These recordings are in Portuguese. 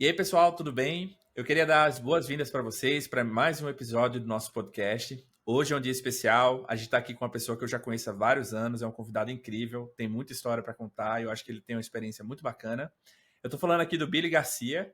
E aí, pessoal, tudo bem? Eu queria dar as boas-vindas para vocês para mais um episódio do nosso podcast. Hoje é um dia especial. A gente está aqui com uma pessoa que eu já conheço há vários anos, é um convidado incrível, tem muita história para contar e eu acho que ele tem uma experiência muito bacana. Eu estou falando aqui do Billy Garcia.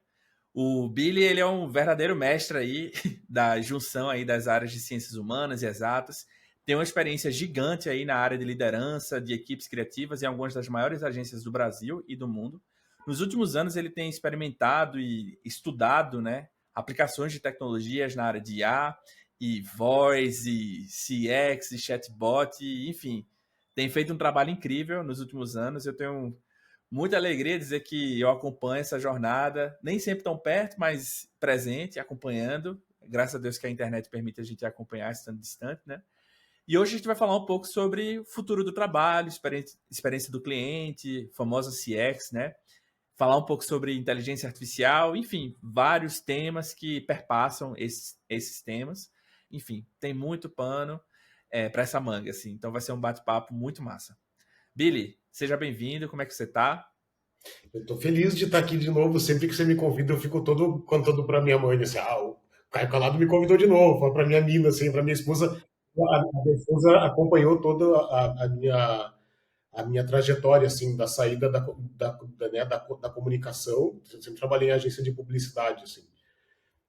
O Billy, ele é um verdadeiro mestre aí da junção aí das áreas de ciências humanas e exatas. Tem uma experiência gigante aí na área de liderança, de equipes criativas em algumas das maiores agências do Brasil e do mundo. Nos últimos anos, ele tem experimentado e estudado, né, aplicações de tecnologias na área de IA, e voice, e CX, e chatbot, e, enfim, tem feito um trabalho incrível nos últimos anos. Eu tenho muita alegria de dizer que eu acompanho essa jornada, nem sempre tão perto, mas presente, acompanhando. Graças a Deus que a internet permite a gente acompanhar estando distante, né? E hoje a gente vai falar um pouco sobre o futuro do trabalho, experiência do cliente, famosa CX, né? Falar um pouco sobre inteligência artificial, enfim, vários temas que perpassam esses temas. Enfim, tem muito pano para essa manga, assim. Então vai ser um bate-papo muito massa. Billy, seja bem-vindo. Como é que você tá? Eu tô feliz de estar aqui de novo. Sempre que você me convida, eu fico todo contando pra minha mãe, assim, o Caio Calado me convidou de novo, pra minha mina, assim, pra minha esposa. A minha esposa acompanhou toda a minha trajetória, assim, da saída da comunicação. Eu sempre trabalhei em agência de publicidade, assim.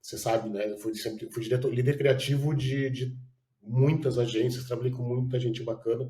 Você sabe, né? Eu fui diretor, líder criativo de muitas agências, trabalhei com muita gente bacana.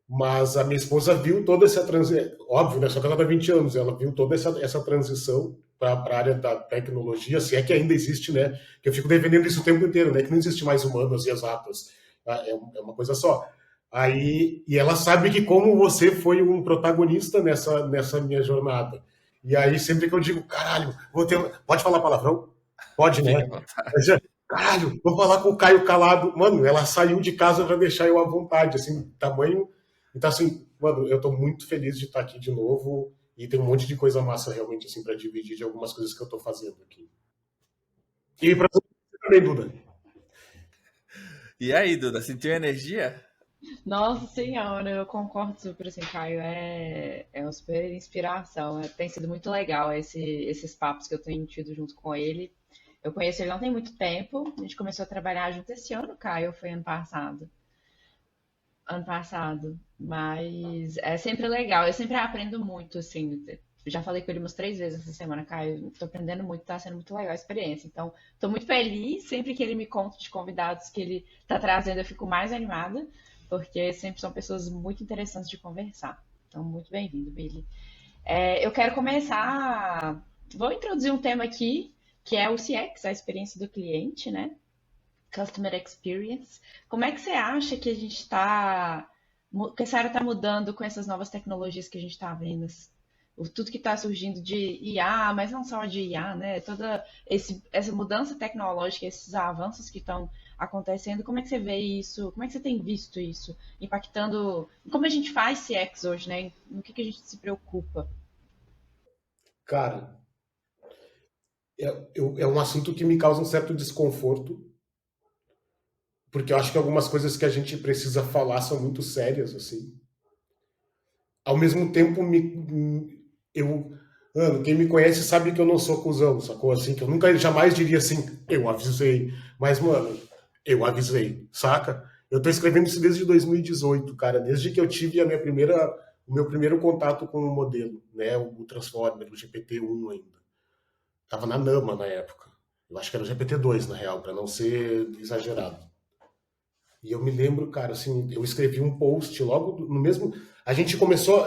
Mas a minha esposa viu toda essa transição, óbvio, né? Só casada há 20 anos, ela viu toda essa transição para a área da tecnologia, se é que ainda existe, né? Que eu fico defendendo isso o tempo inteiro, né? Que não existe mais humanas e exatas, tá? É uma coisa só. Aí, e ela sabe que como você foi um protagonista nessa minha jornada. E aí, sempre que eu digo, caralho, vou ter. Pode falar palavrão? Pode, né? Fica à vontade. Caralho, vou falar com o Caio Calado. Mano, ela saiu de casa para deixar eu à vontade, assim, tamanho. Então, assim, mano, eu tô muito feliz de estar aqui de novo e tem um monte de coisa massa realmente, assim, para dividir de algumas coisas que eu tô fazendo aqui. E pra você também, Duda. E aí, Duda, sentiu energia? Nossa Senhora, eu concordo super, assim, Caio, é uma super inspiração, tem sido muito legal esses papos que eu tenho tido junto com ele. Eu conheço ele não tem muito tempo, a gente começou a trabalhar junto esse ano, Caio, foi ano passado, mas é sempre legal, eu sempre aprendo muito, assim, já falei com ele umas 3 vezes essa semana, Caio, tô aprendendo muito, tá sendo muito legal a experiência, então tô muito feliz, sempre que ele me conta de convidados que ele tá trazendo, eu fico mais animada, porque sempre são pessoas muito interessantes de conversar, então muito bem-vindo, Billy. Eu quero começar, vou introduzir um tema aqui, que é o CX, a experiência do cliente, né? Customer Experience. Como é que você acha que a gente está, que essa área está mudando com essas novas tecnologias que a gente está vendo? Tudo que está surgindo de IA, mas não só de IA, né? Toda essa mudança tecnológica, esses avanços que estão acontecendo, como é que você vê isso? Como é que você tem visto isso impactando? Como a gente faz CX hoje, né? No que a gente se preocupa? Cara, é um assunto que me causa um certo desconforto, porque eu acho que algumas coisas que a gente precisa falar são muito sérias, assim. Ao mesmo tempo, quem me conhece sabe que eu não sou cuzão, sacou? Assim, que eu nunca, jamais diria assim, eu avisei. Mas, mano, eu avisei, saca? Eu tô escrevendo isso desde 2018, cara, desde que eu tive o meu primeiro contato com o modelo, né? O Transformer, o GPT-1 ainda. Tava na Nama na época. Eu acho que era o GPT-2, na real, para não ser exagerado. E eu me lembro, cara, assim, eu escrevi um post logo no mesmo. A gente começou.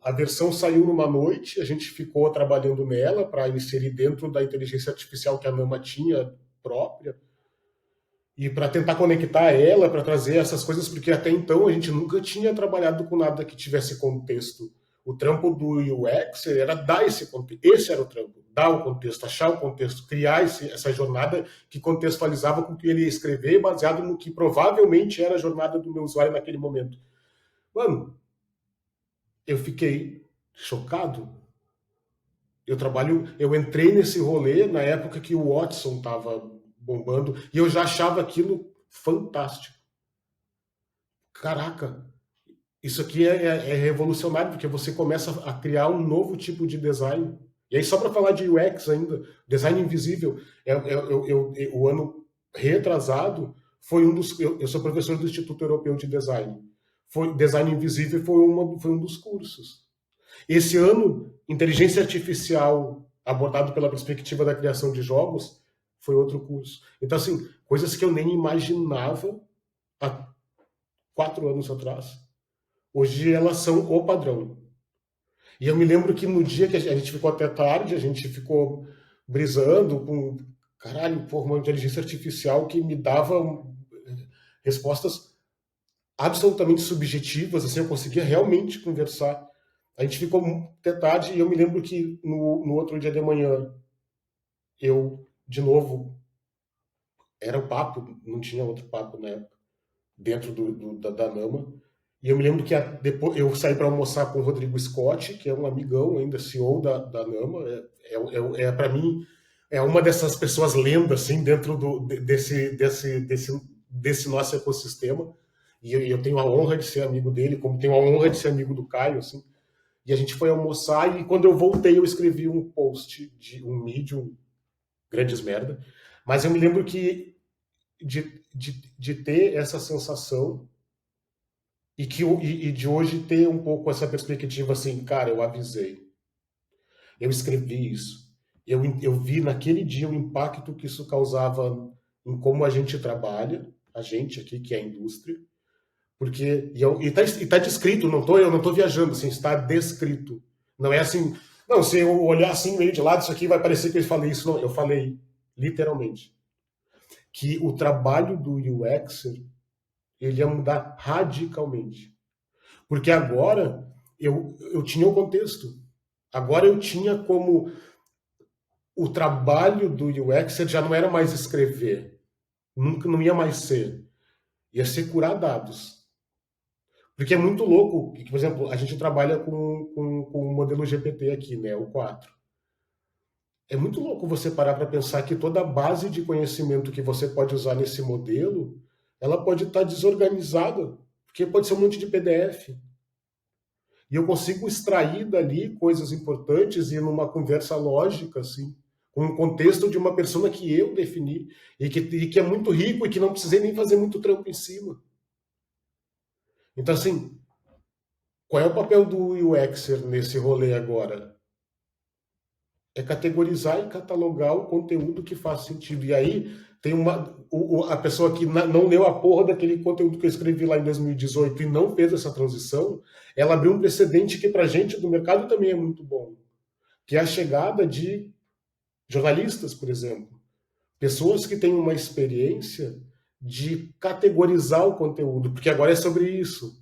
A versão saiu numa noite, a gente ficou trabalhando nela para inserir dentro da inteligência artificial que a Nama tinha própria. E para tentar conectar ela, para trazer essas coisas, porque até então a gente nunca tinha trabalhado com nada que tivesse contexto. O trampo do UX era dar esse contexto. Esse era o trampo. Dar o contexto, achar o contexto, criar essa jornada que contextualizava com o que ele ia escrever, baseado no que provavelmente era a jornada do meu usuário naquele momento. Mano, eu fiquei chocado. Eu entrei nesse rolê na época que o Watson estava bombando e eu já achava aquilo fantástico. Caraca, isso aqui é revolucionário, porque você começa a criar um novo tipo de design. E aí, só para falar de UX ainda, design invisível, o ano retrasado foi um dos... Eu sou professor do Instituto Europeu de Design. Design invisível foi um dos cursos. Esse ano, inteligência artificial abordado pela perspectiva da criação de jogos foi outro curso. Então, assim, coisas que eu nem imaginava há 4 anos atrás, hoje elas são o padrão. E eu me lembro que no dia que a gente ficou até tarde, a gente ficou brisando com, caralho, uma inteligência artificial que me dava respostas absolutamente subjetivas, assim, eu conseguia realmente conversar. A gente ficou até tarde e eu me lembro que no outro dia de manhã, eu, de novo, era o papo, não tinha outro papo na época, dentro da Nama. E eu me lembro que depois eu saí para almoçar com o Rodrigo Scott, que é um amigão ainda, CEO da Nama. Para mim, é uma dessas pessoas lendas, assim, dentro desse nosso ecossistema. E eu tenho a honra de ser amigo dele, como tenho a honra de ser amigo do Caio, assim. E a gente foi almoçar e quando eu voltei eu escrevi um post de um Medium, grandes merda. Mas eu me lembro que de ter essa sensação e de hoje ter um pouco essa perspectiva assim, cara, eu avisei. Eu escrevi isso. Eu vi naquele dia o impacto que isso causava em como a gente trabalha, a gente aqui, que é a indústria. Porque, está descrito, eu não estou viajando, assim, está descrito. Não é assim, não, se eu olhar assim meio de lado, isso aqui vai parecer que eu falei isso. Não, eu falei literalmente que o trabalho do UXer, ele ia mudar radicalmente. Porque agora eu tinha o contexto. Agora eu tinha como o trabalho do UXer já não era mais escrever. Nunca, não ia mais ser. Ia ser curar dados. Porque é muito louco, que, por exemplo, a gente trabalha com o modelo GPT aqui, né, o 4. É muito louco você parar para pensar que toda a base de conhecimento que você pode usar nesse modelo, ela pode estar desorganizada, porque pode ser um monte de PDF. E eu consigo extrair dali coisas importantes e numa conversa lógica, assim, com o contexto de uma pessoa que eu defini, e que é muito rico e que não precisei nem fazer muito trampo em cima. Então, assim, qual é o papel do UXer nesse rolê agora? É categorizar e catalogar o conteúdo que faz sentido. E aí tem a pessoa que não leu a porra daquele conteúdo que eu escrevi lá em 2018 e não fez essa transição, ela abriu um precedente que pra gente do mercado também é muito bom, que é a chegada de jornalistas, por exemplo. Pessoas que têm uma experiência de categorizar o conteúdo, porque agora é sobre isso.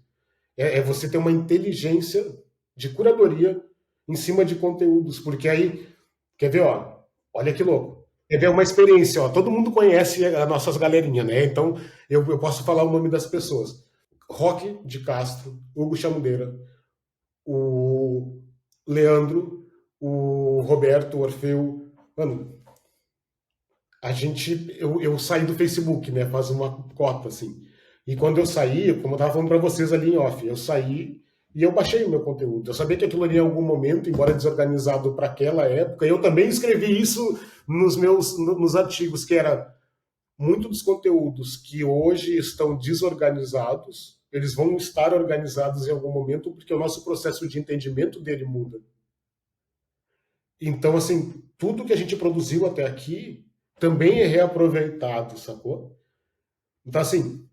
É você ter uma inteligência de curadoria em cima de conteúdos, porque aí, quer ver, ó, olha que louco. Quer ver uma experiência, ó, todo mundo conhece as nossas galerinhas, né? Então, eu posso falar o nome das pessoas. Roque de Castro, Hugo Chamudeira, o Leandro, o Roberto, o Orfeu. Mano, eu saí do Facebook, né? Faz uma cota, assim. E quando eu saí, como eu estava falando para vocês ali em off, eu saí e eu baixei o meu conteúdo. Eu sabia que aquilo ali em algum momento, embora desorganizado para aquela época, eu também escrevi isso nos artigos, que era muito dos conteúdos que hoje estão desorganizados, eles vão estar organizados em algum momento, porque o nosso processo de entendimento dele muda. Então, assim, tudo que a gente produziu até aqui também é reaproveitado, sacou? Então, assim,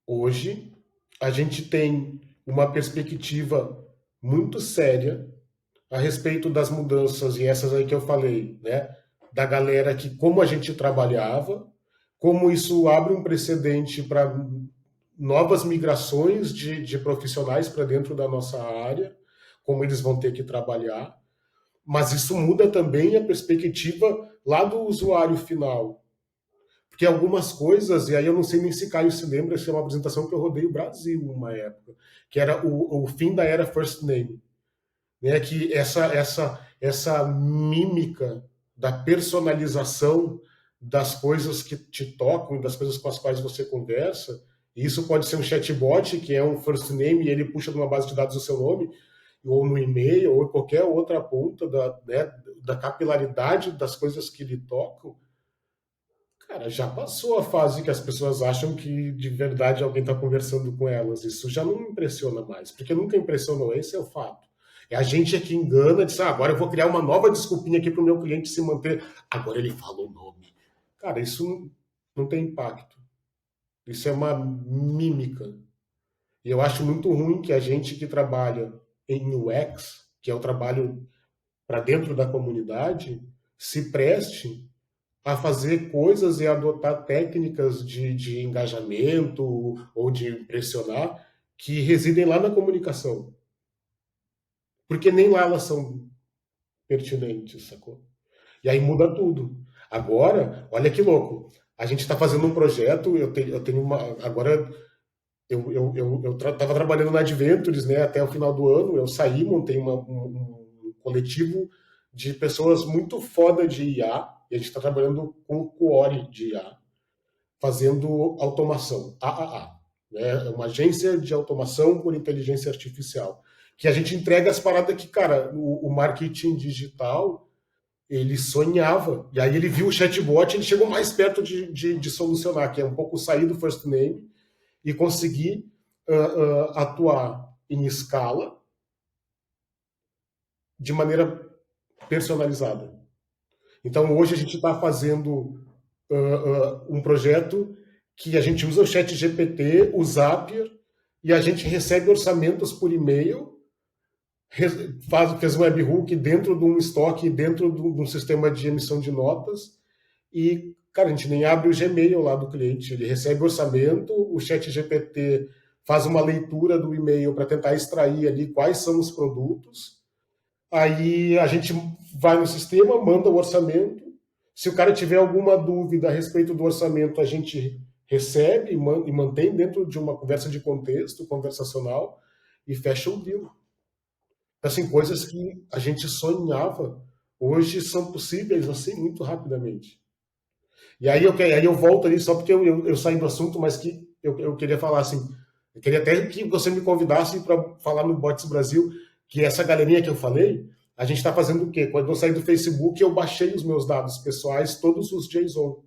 hoje a gente tem uma perspectiva muito séria a respeito das mudanças, e essas aí que eu falei, né? Da galera que, como a gente trabalhava, como isso abre um precedente para novas migrações de profissionais para dentro da nossa área, como eles vão ter que trabalhar. Mas isso muda também a perspectiva lá do usuário final. Porque algumas coisas, e aí eu não sei nem se Caio se lembra, essa é uma apresentação que eu rodei o Brasil uma época, que era o fim da era First Name. Né? Que essa mímica da personalização das coisas que te tocam, das coisas com as quais você conversa, e isso pode ser um chatbot, que é um first name, e ele puxa de uma base de dados o seu nome, ou no e-mail, ou em qualquer outra ponta da capilaridade das coisas que lhe tocam, cara, já passou a fase que as pessoas acham que de verdade alguém está conversando com elas. Isso já não me impressiona mais, porque nunca impressionou, esse é o fato. É a gente que engana, diz, agora eu vou criar uma nova desculpinha aqui para o meu cliente se manter. Agora ele fala o nome. Cara, isso não tem impacto. Isso é uma mímica. E eu acho muito ruim que a gente que trabalha em UX, que é o trabalho para dentro da comunidade, se preste a fazer coisas e adotar técnicas de engajamento ou de impressionar que residem lá na comunicação. Porque nem lá elas são pertinentes, sacou? E aí muda tudo. Agora, olha que louco. A gente está fazendo um projeto, eu tenho uma. Agora, eu estava trabalhando na Adventures, né, até o final do ano. Eu saí, montei um coletivo de pessoas muito foda de IA, e a gente está trabalhando com o Core de IA, fazendo automação, AAA, né, uma agência de automação por inteligência artificial, que a gente entrega as paradas que, cara, o marketing digital, ele sonhava, e aí ele viu o chatbot, ele chegou mais perto de solucionar, que é um pouco sair do first name e conseguir atuar em escala de maneira personalizada. Então, hoje a gente está fazendo um projeto que a gente usa o chat GPT, o Zapier, e a gente recebe orçamentos por e-mail, fez um webhook dentro de um estoque, dentro de um sistema de emissão de notas, e, cara, a gente nem abre o Gmail lá do cliente, ele recebe o orçamento, o chat GPT faz uma leitura do e-mail para tentar extrair ali quais são os produtos, aí a gente vai no sistema, manda o orçamento, se o cara tiver alguma dúvida a respeito do orçamento, a gente recebe e mantém dentro de uma conversa de contexto, conversacional, e fecha o deal. Assim, coisas que a gente sonhava, hoje são possíveis assim muito rapidamente. E aí eu volto ali, só porque eu saí do assunto, mas que eu queria falar assim, eu queria até que você me convidasse para falar no Bots Brasil, que essa galerinha que eu falei, a gente está fazendo o quê? Quando eu saí do Facebook, eu baixei os meus dados pessoais, todos os JSON.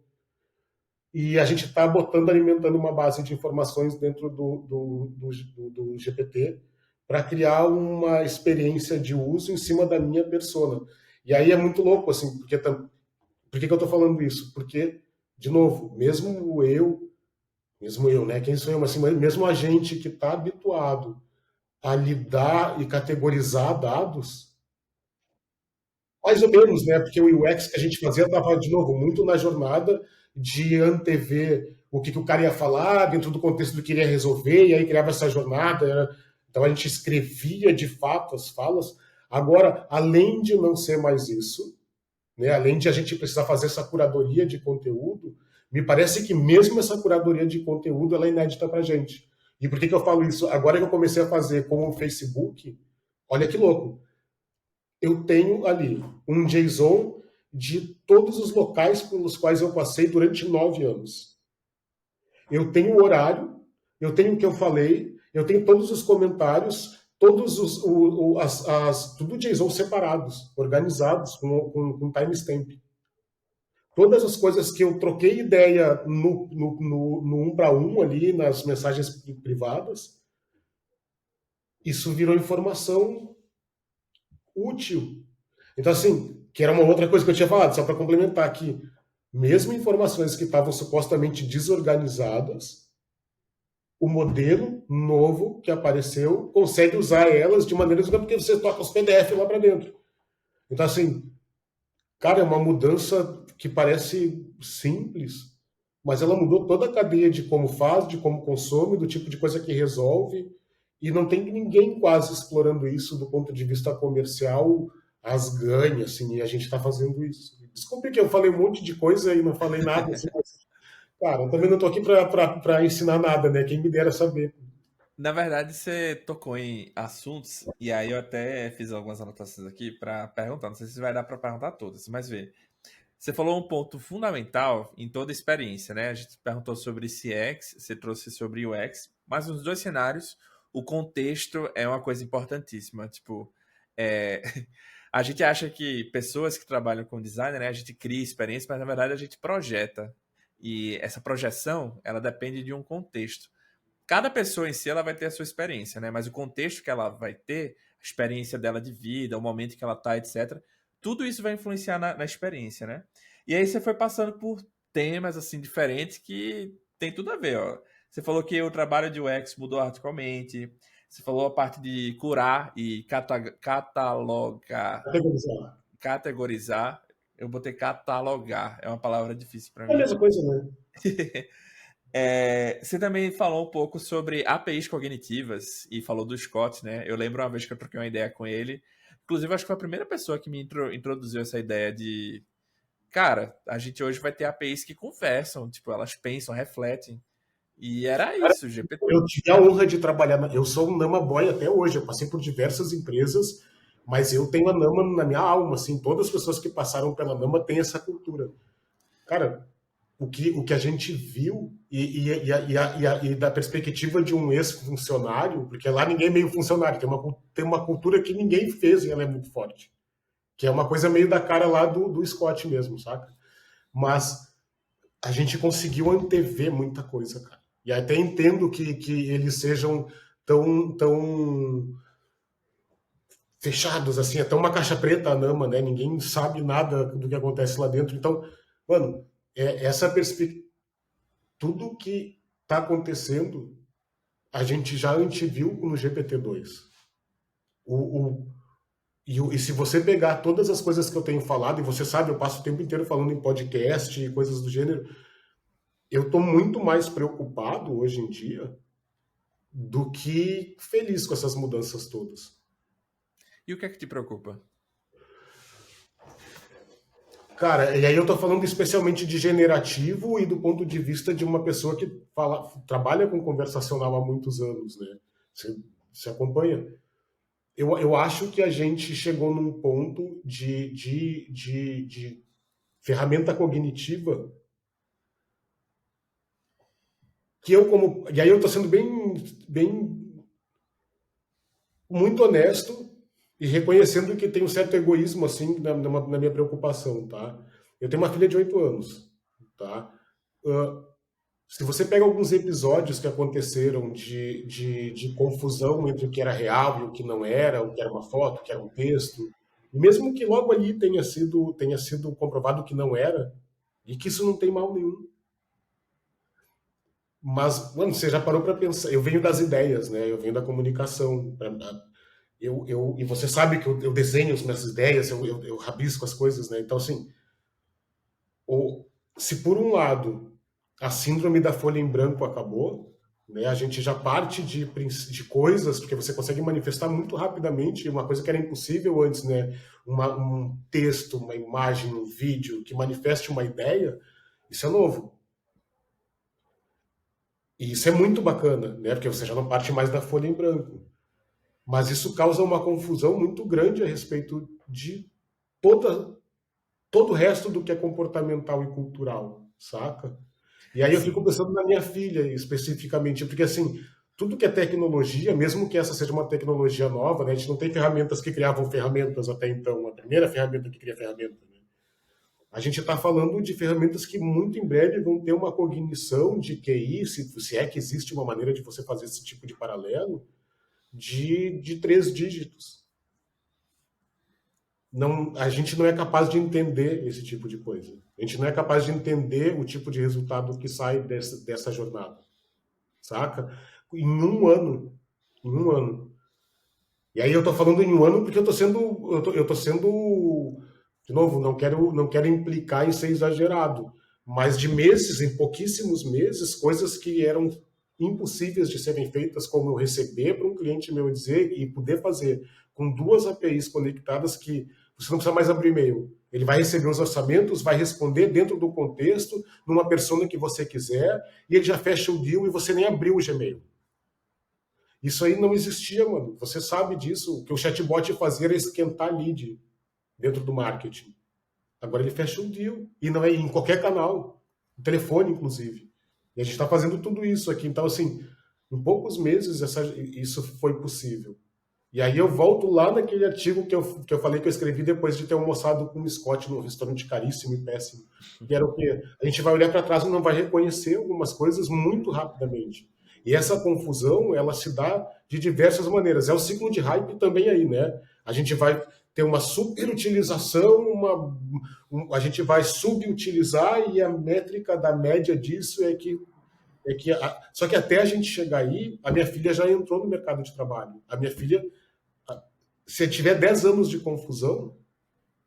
E a gente está botando, alimentando uma base de informações dentro do GPT para criar uma experiência de uso em cima da minha persona. E aí é muito louco, assim, porque por que eu estou falando isso? Porque, de novo, mesmo eu, né? Quem sou eu? Mas assim, mesmo a gente que está habituado a lidar e categorizar dados, mais ou menos, né? Porque o UX que a gente fazia estava, de novo, muito na jornada de antever o que o cara ia falar dentro do contexto do que ele ia resolver, e aí criava essa jornada. Né? Então a gente escrevia de fato as falas. Agora, além de não ser mais isso, né, além de a gente precisar fazer essa curadoria de conteúdo, me parece que mesmo essa curadoria de conteúdo ela é inédita para a gente. E por que eu falo isso? Agora que eu comecei a fazer com o Facebook, olha que louco. Eu tenho ali um JSON de todos os locais pelos quais eu passei durante 9 anos. Eu tenho o horário, eu tenho o que eu falei, eu tenho todos os comentários, todos tudo JSON separados, organizados, com timestamp. Todas as coisas que eu troquei ideia no 1 para 1 ali, nas mensagens privadas, isso virou informação útil. Então, assim, que era uma outra coisa que eu tinha falado, só para complementar aqui, mesmo informações que estavam supostamente desorganizadas, o modelo novo que apareceu consegue usar elas de maneira porque você toca os PDF lá para dentro. Então, assim, cara, é uma mudança que parece simples, mas ela mudou toda a cadeia de como faz, de como consome, do tipo de coisa que resolve, e não tem ninguém quase explorando isso do ponto de vista comercial, as ganha, assim, e a gente está fazendo isso. Desculpe que eu falei um monte de coisa e não falei nada, assim, mas, cara, eu também não estou aqui para ensinar nada, né? Quem me dera saber. Na verdade, você tocou em assuntos, e aí eu até fiz algumas anotações aqui para perguntar. Não sei se vai dar para perguntar todas, mas vê. Você falou um ponto fundamental em toda a experiência, né? A gente perguntou sobre CX, você trouxe sobre UX, mas nos dois cenários, o contexto é uma coisa importantíssima. Tipo, é, a gente acha que pessoas que trabalham com design, né, a gente cria experiência, mas na verdade a gente projeta. E essa projeção, ela depende de um contexto. Cada pessoa em si, ela vai ter a sua experiência, né? Mas o contexto que ela vai ter, a experiência dela de vida, o momento que ela tá, etc., tudo isso vai influenciar na experiência, né? E aí você foi passando por temas, assim, diferentes que tem tudo a ver, ó. Você falou que o trabalho de UX mudou radicalmente. Você falou a parte de curar e catalogar, Categorizar. categorizar. Eu botei catalogar, é uma palavra difícil para É a mim. mesma coisa, né? Você também falou um pouco sobre APIs cognitivas e falou do Scott, né? Eu lembro uma vez que eu troquei uma ideia com ele. Inclusive, acho que foi a primeira pessoa que me introduziu essa ideia de, cara, a gente hoje vai ter APIs que conversam, tipo, elas pensam, refletem. E era Cara, isso, o GPT. eu tive a honra de trabalhar. Eu sou um Nama Boy até hoje. Eu passei por diversas empresas, mas eu tenho a Nama na minha alma. Assim, todas as pessoas que passaram pela Nama têm essa cultura. Cara, o que a gente viu e da perspectiva de um ex-funcionário, porque lá ninguém é meio funcionário, tem uma cultura que ninguém fez e ela é muito forte. Que é uma coisa meio da cara lá do Scott mesmo, saca? Mas a gente conseguiu antever muita coisa, cara. E até entendo que eles sejam tão fechados, assim, até uma caixa preta a Nama, né? Ninguém sabe nada do que acontece lá dentro. Então, mano, essa perspectiva, tudo que está acontecendo, a gente já anteviu no GPT-2. E se você pegar todas as coisas que eu tenho falado, e você sabe, eu passo o tempo inteiro falando em podcast e coisas do gênero, eu estou muito mais preocupado hoje em dia do que feliz com essas mudanças todas. E o que é que te preocupa? Cara, e aí eu estou falando especialmente de generativo e do ponto de vista de uma pessoa que trabalha com conversacional há muitos anos, né? Você acompanha? Eu acho que a gente chegou num ponto de ferramenta cognitiva que eu como... E aí eu estou sendo bem muito honesto e reconhecendo que tem um certo egoísmo assim na minha preocupação, tá? Eu tenho uma filha de 8 anos, tá? Se você pega alguns episódios que aconteceram de confusão entre o que era real e o que não era, o que era uma foto, o que era um texto, e mesmo que logo ali tenha sido comprovado que não era, e que isso não tem mal nenhum. Mas, mano, você já parou para pensar? Eu venho das ideias, né? Eu venho da comunicação. E você sabe que eu desenho as minhas ideias, eu rabisco as coisas, né? Então, assim, se por um lado a síndrome da folha em branco acabou, né? A gente já parte de coisas, porque você consegue manifestar muito rapidamente uma coisa que era impossível antes, né? Um texto, uma imagem, um vídeo que manifeste uma ideia, isso é novo. E isso é muito bacana, né? Porque você já não parte mais da folha em branco. Mas isso causa uma confusão muito grande a respeito de todo o resto do que é comportamental e cultural, saca? E aí eu fico Sim. pensando na minha filha especificamente, porque assim, tudo que é tecnologia, mesmo que essa seja uma tecnologia nova, né, a gente não tem ferramentas que criavam ferramentas até então, a primeira ferramenta que cria ferramenta, né? A gente está falando de ferramentas que muito em breve vão ter uma cognição de QI, se é que existe uma maneira de você fazer esse tipo de paralelo, de 3 dígitos. Não, a gente não é capaz de entender esse tipo de coisa. A gente não é capaz de entender o tipo de resultado que sai dessa jornada, saca? Em um ano. Em um ano. E aí eu tô falando em um ano porque eu tô sendo, de novo, não quero implicar em ser exagerado, mas de meses, em pouquíssimos meses, coisas que eram impossíveis de serem feitas, como eu receber para um cliente meu dizer e poder fazer com 2 APIs conectadas que você não precisa mais abrir e-mail. Ele vai receber os orçamentos, vai responder dentro do contexto, numa persona que você quiser, e ele já fecha o deal e você nem abriu o Gmail. Isso aí não existia, mano. Você sabe disso. O que o chatbot fazia era esquentar lead dentro do marketing. Agora ele fecha um deal. E não é em qualquer canal. No telefone, inclusive. E a gente está fazendo tudo isso aqui. Então, assim, Em poucos meses isso foi possível. E aí eu volto lá naquele artigo que eu falei que eu escrevi depois de ter almoçado com o Scott num restaurante caríssimo e péssimo. Que era o quê? A gente vai olhar para trás e não vai reconhecer algumas coisas muito rapidamente. E essa confusão, ela se dá de diversas maneiras. É o ciclo de hype também aí, né? A gente vai ter uma superutilização, a gente vai subutilizar e a métrica da média disso só que até a gente chegar aí, a minha filha já entrou no mercado de trabalho. A minha filha, se tiver 10 anos de confusão,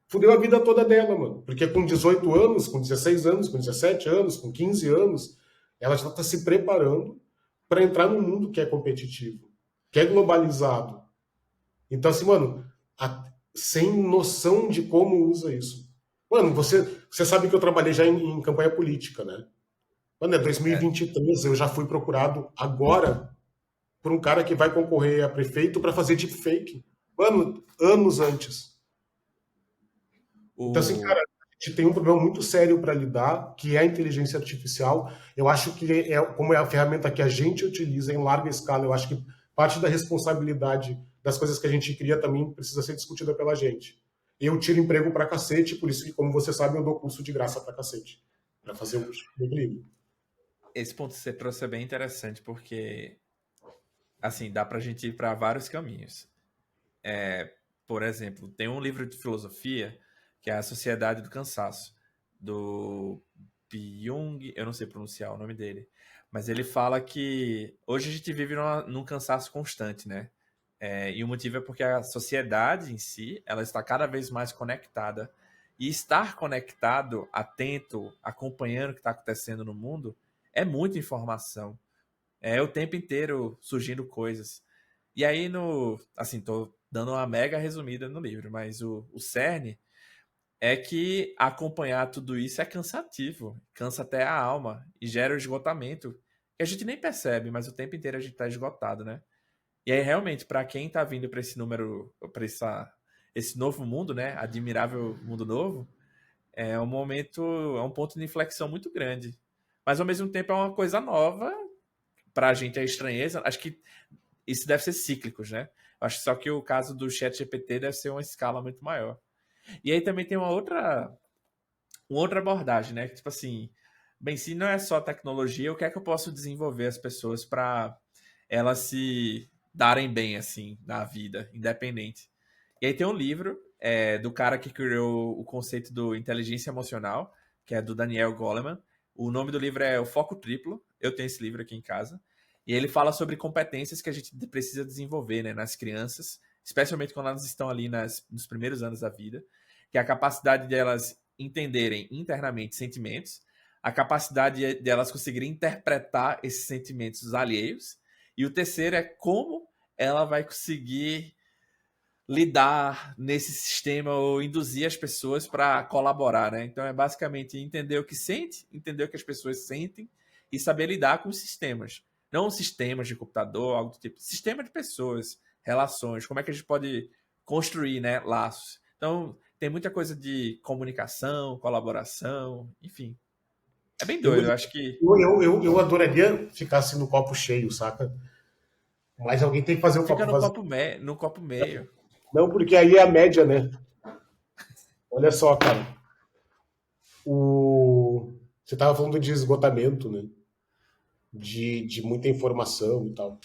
fudeu a vida toda dela, mano. Porque com 18 anos, com 16 anos, com 17 anos, com 15 anos, ela já está se preparando para entrar num mundo que é competitivo, que é globalizado. Então, assim, mano, sem noção de como usa isso. Mano, você sabe que eu trabalhei já em campanha política, né? Mano, é 2023, eu já fui procurado agora por um cara que vai concorrer a prefeito para fazer deepfake. Mano, anos antes. Então, assim, cara, a gente tem um problema muito sério para lidar, que é a inteligência artificial. Eu acho que, como é a ferramenta que a gente utiliza em larga escala, eu acho que parte da responsabilidade das coisas que a gente cria também precisa ser discutida pela gente. Eu tiro emprego pra cacete, por isso que, como você sabe, eu dou curso de graça pra cacete. Pra fazer o curso do livro. Esse ponto que você trouxe é bem interessante, porque, assim, dá pra gente ir para vários caminhos. Por exemplo, tem um livro de filosofia que é A Sociedade do Cansaço, do Byung, eu não sei pronunciar o nome dele, mas ele fala que hoje a gente vive num cansaço constante, né? E o motivo é porque a sociedade em si, ela está cada vez mais conectada. E estar conectado, atento, acompanhando o que está acontecendo no mundo, é muita informação. É o tempo inteiro surgindo coisas. E aí, assim, tô dando uma mega resumida no livro, mas o cerne é que acompanhar tudo isso é cansativo, cansa até a alma e gera o esgotamento, que a gente nem percebe, mas o tempo inteiro a gente tá esgotado, né? E aí, realmente, para quem tá vindo para esse número, para esse novo mundo, né? Admirável mundo novo, é um momento, é um ponto de inflexão muito grande. Mas ao mesmo tempo é uma coisa nova, pra gente é estranheza. Acho que isso deve ser cíclicos, né? Acho só que o caso do ChatGPT deve ser uma escala muito maior. E aí também tem uma outra abordagem, né? Tipo assim, bem, se não é só tecnologia, o que é que eu posso desenvolver as pessoas para elas se darem bem, assim, na vida, independente. E aí tem um livro do cara que criou o conceito do inteligência emocional, que é do Daniel Goleman. O nome do livro é O Foco Triplo. Eu tenho esse livro aqui em casa. E ele fala sobre competências que a gente precisa desenvolver, né, nas crianças, especialmente quando elas estão ali nos primeiros anos da vida, que é a capacidade delas entenderem internamente sentimentos, a capacidade delas conseguirem interpretar esses sentimentos alheios, e o terceiro é como ela vai conseguir lidar nesse sistema ou induzir as pessoas para colaborar, né? Então é basicamente entender o que sente, entender o que as pessoas sentem e saber lidar com os sistemas. Não sistemas de computador, algo do tipo. Sistema de pessoas, relações, como é que a gente pode construir, né, laços. Então tem muita coisa de comunicação, colaboração, enfim. É bem Eu, doido, eu acho que eu adoraria ficar assim no copo cheio, saca? Mas alguém tem que fazer o fica copo vazio. no copo meio. Não, porque aí é a média, né? Olha só, cara. Você estava falando de esgotamento, né? De muita informação e tal.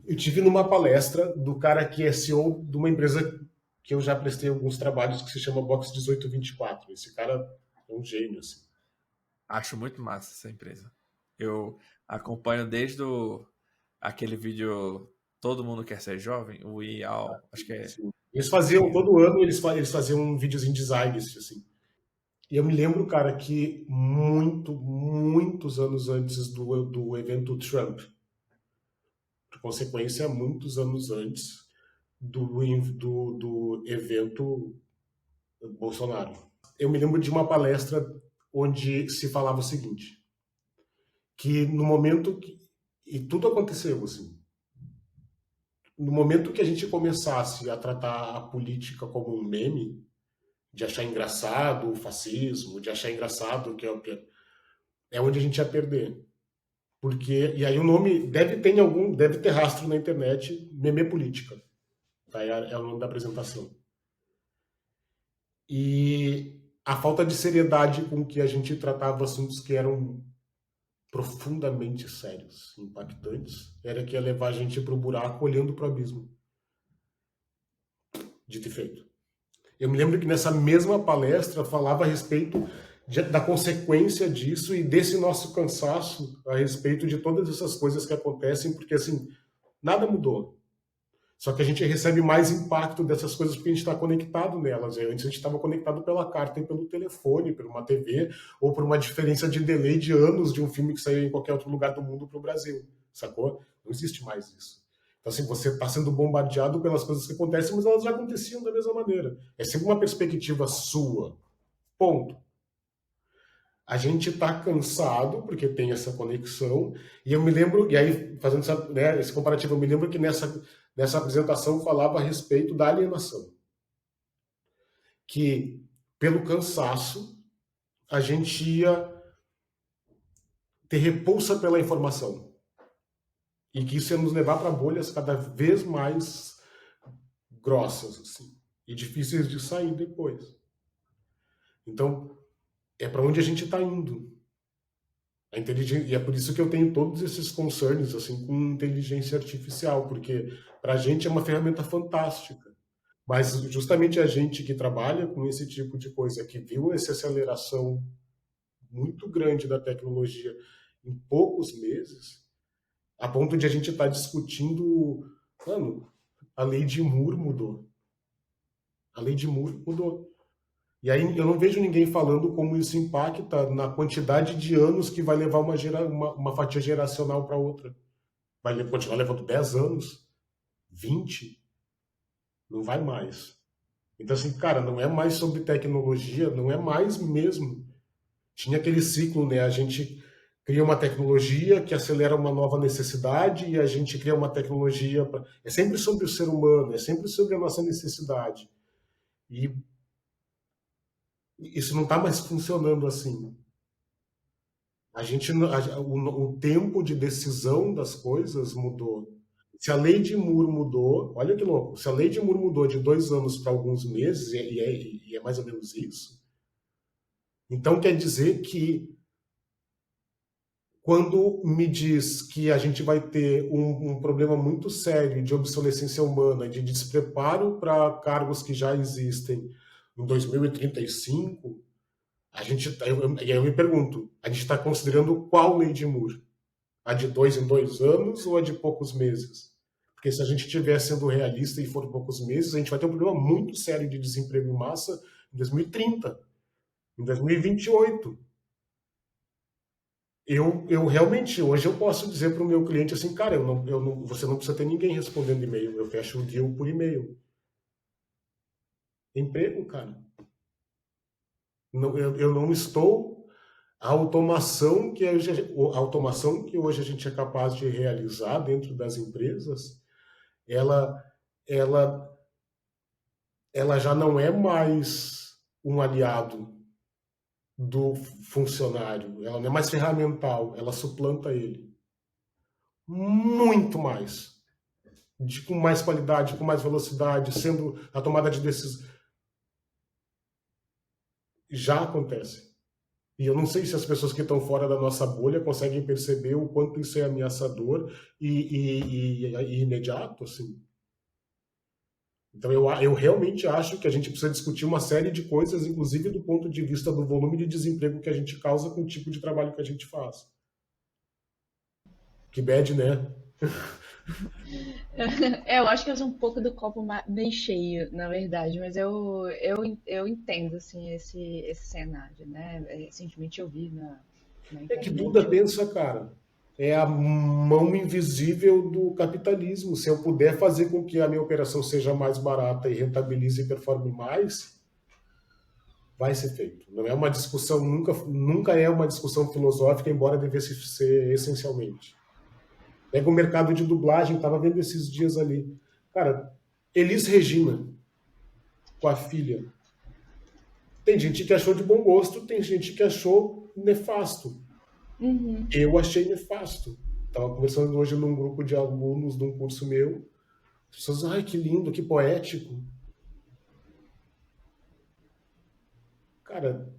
Eu tive numa palestra do cara que é CEO de uma empresa que eu já prestei alguns trabalhos que se chama Box 1824. Esse cara é um gênio, assim. Acho muito massa essa empresa. Eu acompanho desde aquele vídeo Todo Mundo Quer Ser Jovem, o IAL, acho que é Assim, eles faziam, assim. todo ano, eles faziam um videozinho em design, assim. E eu me lembro, cara, que muitos anos antes do evento Trump, por consequência, muitos anos antes do evento Bolsonaro. Eu me lembro de uma palestra onde se falava o seguinte, que no momento que... E tudo aconteceu, assim. No momento que a gente começasse a tratar a política como um meme, de achar engraçado o fascismo, de achar engraçado o que é onde a gente ia perder. Porque, e aí o nome deve ter rastro na internet, meme política. Tá? É o nome da apresentação. E a falta de seriedade com que a gente tratava assuntos que eram profundamente sérios, impactantes, era que ia levar a gente para o buraco olhando para o abismo. Dito e feito. Eu me lembro que nessa mesma palestra falava a respeito da consequência disso e desse nosso cansaço a respeito de todas essas coisas que acontecem, porque assim, nada mudou. Só que a gente recebe mais impacto dessas coisas porque a gente está conectado nelas. Antes a gente estava conectado pela carta e pelo telefone, por uma TV, ou por uma diferença de delay de anos de um filme que saiu em qualquer outro lugar do mundo para o Brasil. Sacou? Não existe mais isso. Então, assim, você está sendo bombardeado pelas coisas que acontecem, mas elas já aconteciam da mesma maneira. É sempre uma perspectiva sua. Ponto. A gente está cansado, porque tem essa conexão, e eu me lembro, e aí, fazendo esse comparativo, eu me lembro que nessa apresentação falava a respeito da alienação. Que, pelo cansaço, a gente ia ter repulsa pela informação. E que isso ia nos levar para bolhas cada vez mais grossas, assim, e difíceis de sair depois. Então, é para onde a gente está indo. A inteligência, e é por isso que eu tenho todos esses concerns assim, com inteligência artificial, porque para a gente é uma ferramenta fantástica. Mas justamente a gente que trabalha com esse tipo de coisa, que viu essa aceleração muito grande da tecnologia em poucos meses, a ponto de a gente estar discutindo, mano, a lei de Moore mudou. A lei de Moore mudou. E aí eu não vejo ninguém falando como isso impacta na quantidade de anos que vai levar uma fatia geracional para outra. Vai continuar levando 10 anos, 20, não vai mais. Então, assim, cara, não é mais sobre tecnologia, não é mais mesmo. Tinha aquele ciclo, né? A gente cria uma tecnologia que acelera uma nova necessidade e a gente cria uma tecnologia... É sempre sobre o ser humano, é sempre sobre a nossa necessidade. E isso não está mais funcionando assim. O tempo de decisão das coisas mudou. Se a lei de Moore mudou, olha que louco, se a lei de Moore mudou de 2 anos para alguns meses, e é mais ou menos isso, então quer dizer que quando me diz que a gente vai ter um problema muito sério de obsolescência humana, de despreparo para cargos que já existem em 2035, e aí eu me pergunto, a gente está considerando qual lei de Moore? A de 2 em 2 anos ou a de poucos meses? Porque se a gente estiver sendo realista e for poucos meses, a gente vai ter um problema muito sério de desemprego em massa em 2030, em 2028. Eu realmente, hoje eu posso dizer para o meu cliente assim, cara, você não precisa ter ninguém respondendo e-mail, eu fecho o deal por e-mail. Emprego, cara. Não, eu não estou... A automação que hoje a gente é capaz de realizar dentro das empresas, ela, ela, ela já não é mais um aliado do funcionário, ela não é mais ferramental, ela suplanta ele. Muito mais. Com mais qualidade, com mais velocidade, sendo a tomada de decisão. Já acontece. E eu não sei se as pessoas que estão fora da nossa bolha conseguem perceber o quanto isso é ameaçador e imediato, assim. Então eu realmente acho que a gente precisa discutir uma série de coisas, inclusive do ponto de vista do volume de desemprego que a gente causa com o tipo de trabalho que a gente faz. Que bad, né? Eu acho que eu sou um pouco do copo bem cheio, na verdade, mas eu entendo, assim, esse cenário, né? Recentemente eu vi na É que Duda internet. pensa, cara, é a mão invisível do capitalismo. Se eu puder fazer com que a minha operação seja mais barata e rentabilize e performe mais, vai ser feito. Não é uma discussão, nunca é uma discussão filosófica, embora devesse ser essencialmente. Pega o mercado de dublagem, estava vendo esses dias ali. Cara, Elis Regina, com a filha. Tem gente que achou de bom gosto, tem gente que achou nefasto. Uhum. Eu achei nefasto. Estava conversando hoje num grupo de alunos de um curso meu. As pessoas, ai, que lindo, que poético. Cara,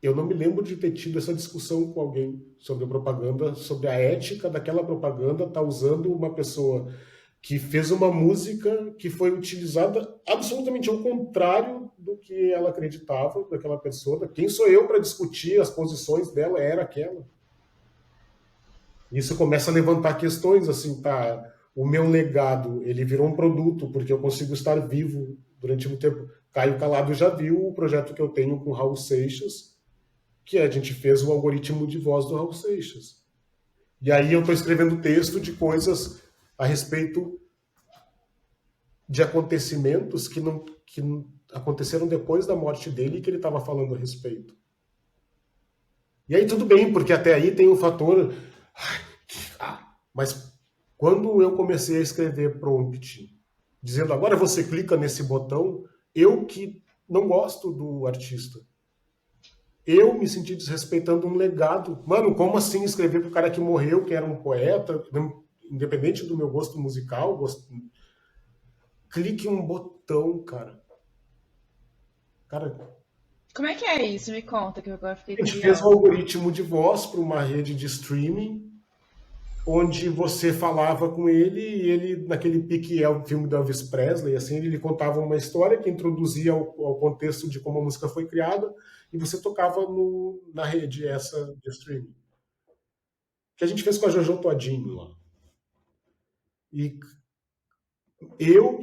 eu não me lembro de ter tido essa discussão com alguém sobre a propaganda, sobre a ética daquela propaganda, tá usando uma pessoa que fez uma música que foi utilizada absolutamente ao contrário do que ela acreditava, daquela pessoa. Quem sou eu para discutir as posições dela? Era aquela. Isso começa a levantar questões assim, tá? O meu legado, ele virou um produto porque eu consigo estar vivo durante muito tempo. Caio Calado já viu o projeto que eu tenho com o Raul Seixas, que a gente fez o algoritmo de voz do Raul Seixas. E aí eu estou escrevendo texto de coisas a respeito de acontecimentos que aconteceram depois da morte dele e que ele estava falando a respeito. E aí tudo bem, porque até aí tem um fator. Mas quando eu comecei a escrever prompt, dizendo agora você clica nesse botão, eu que não gosto do artista, eu me senti desrespeitando um legado. Mano, como assim escrever pro cara que morreu, que era um poeta, independente do meu gosto musical, clique um botão, cara. Cara, Como é que é isso? Me conta, que eu agora fiquei a gente fez um curiosa. algoritmo de voz para uma rede de streaming, onde você falava com ele e ele, naquele pique é o filme do Elvis Presley, assim, ele contava uma história que introduzia ao contexto de como a música foi criada e você tocava na rede essa de streaming. Que a gente fez com a Jojo Todinho lá. E eu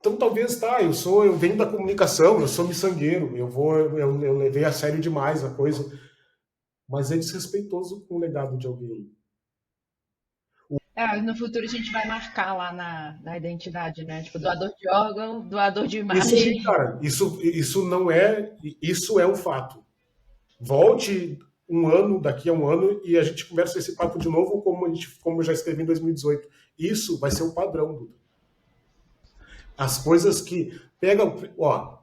então talvez tá, eu venho da comunicação, eu sou miçangueiro, eu levei a sério demais a coisa, mas é desrespeitoso com o legado de alguém. É, no futuro a gente vai marcar lá na identidade, né? Tipo, doador de órgão, doador de Isso aí, imagem. cara, isso não é, isso é um fato. Volte um ano, daqui a um ano, e a gente conversa esse papo de novo, como eu já escrevi em 2018. Isso vai ser o padrão, Duda. As coisas que. Pega. Ó,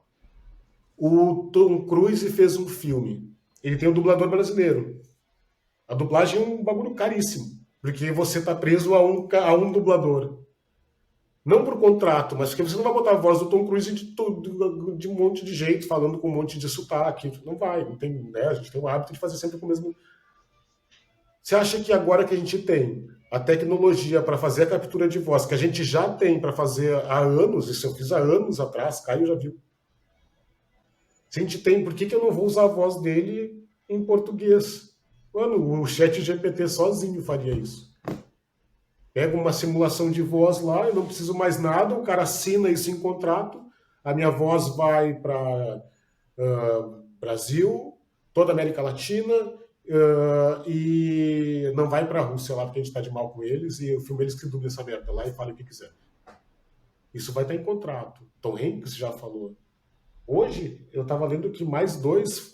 o Tom Cruise fez um filme. Ele tem um dublador brasileiro. A dublagem é um bagulho caríssimo. Porque você está preso a um dublador. Não por contrato, mas porque você não vai botar a voz do Tom Cruise de um monte de jeito, falando com um monte de sotaque. Não vai, não tem, né? A gente tem o hábito de fazer sempre com o mesmo. Você acha que agora que a gente tem a tecnologia para fazer a captura de voz, que a gente já tem para fazer há anos, isso eu fiz há anos atrás, Caio já viu. Se a gente tem, por que eu não vou usar a voz dele em português? Mano, o chat GPT sozinho faria isso. Pega uma simulação de voz lá, eu não preciso mais nada, o cara assina isso em contrato, a minha voz vai para Brasil, toda a América Latina, e não vai para a Rússia lá, porque a gente está de mal com eles, e eu filmo eles que dublem essa merda lá e falem o que quiser. Isso vai estar em contrato. Tom Hanks já falou. Hoje, eu estava lendo que mais dois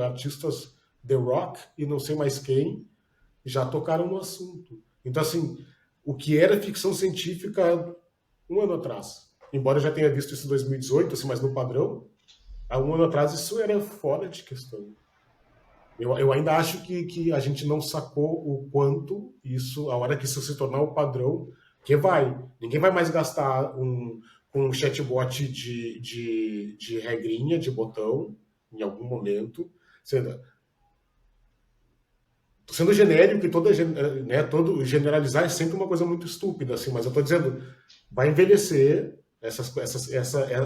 artistas, The Rock e não sei mais quem, já tocaram no assunto. Então, assim, o que era ficção científica um ano atrás, embora eu já tenha visto isso em 2018, assim, mas no padrão, há um ano atrás isso era fora de questão. Eu ainda acho que a gente não sacou o quanto isso, a hora que isso se tornar o padrão, que ninguém vai mais gastar um chatbot de regrinha, de botão, em algum momento, sendo genérico e todo generalizar é sempre uma coisa muito estúpida, assim, mas eu estou dizendo, vai envelhecer,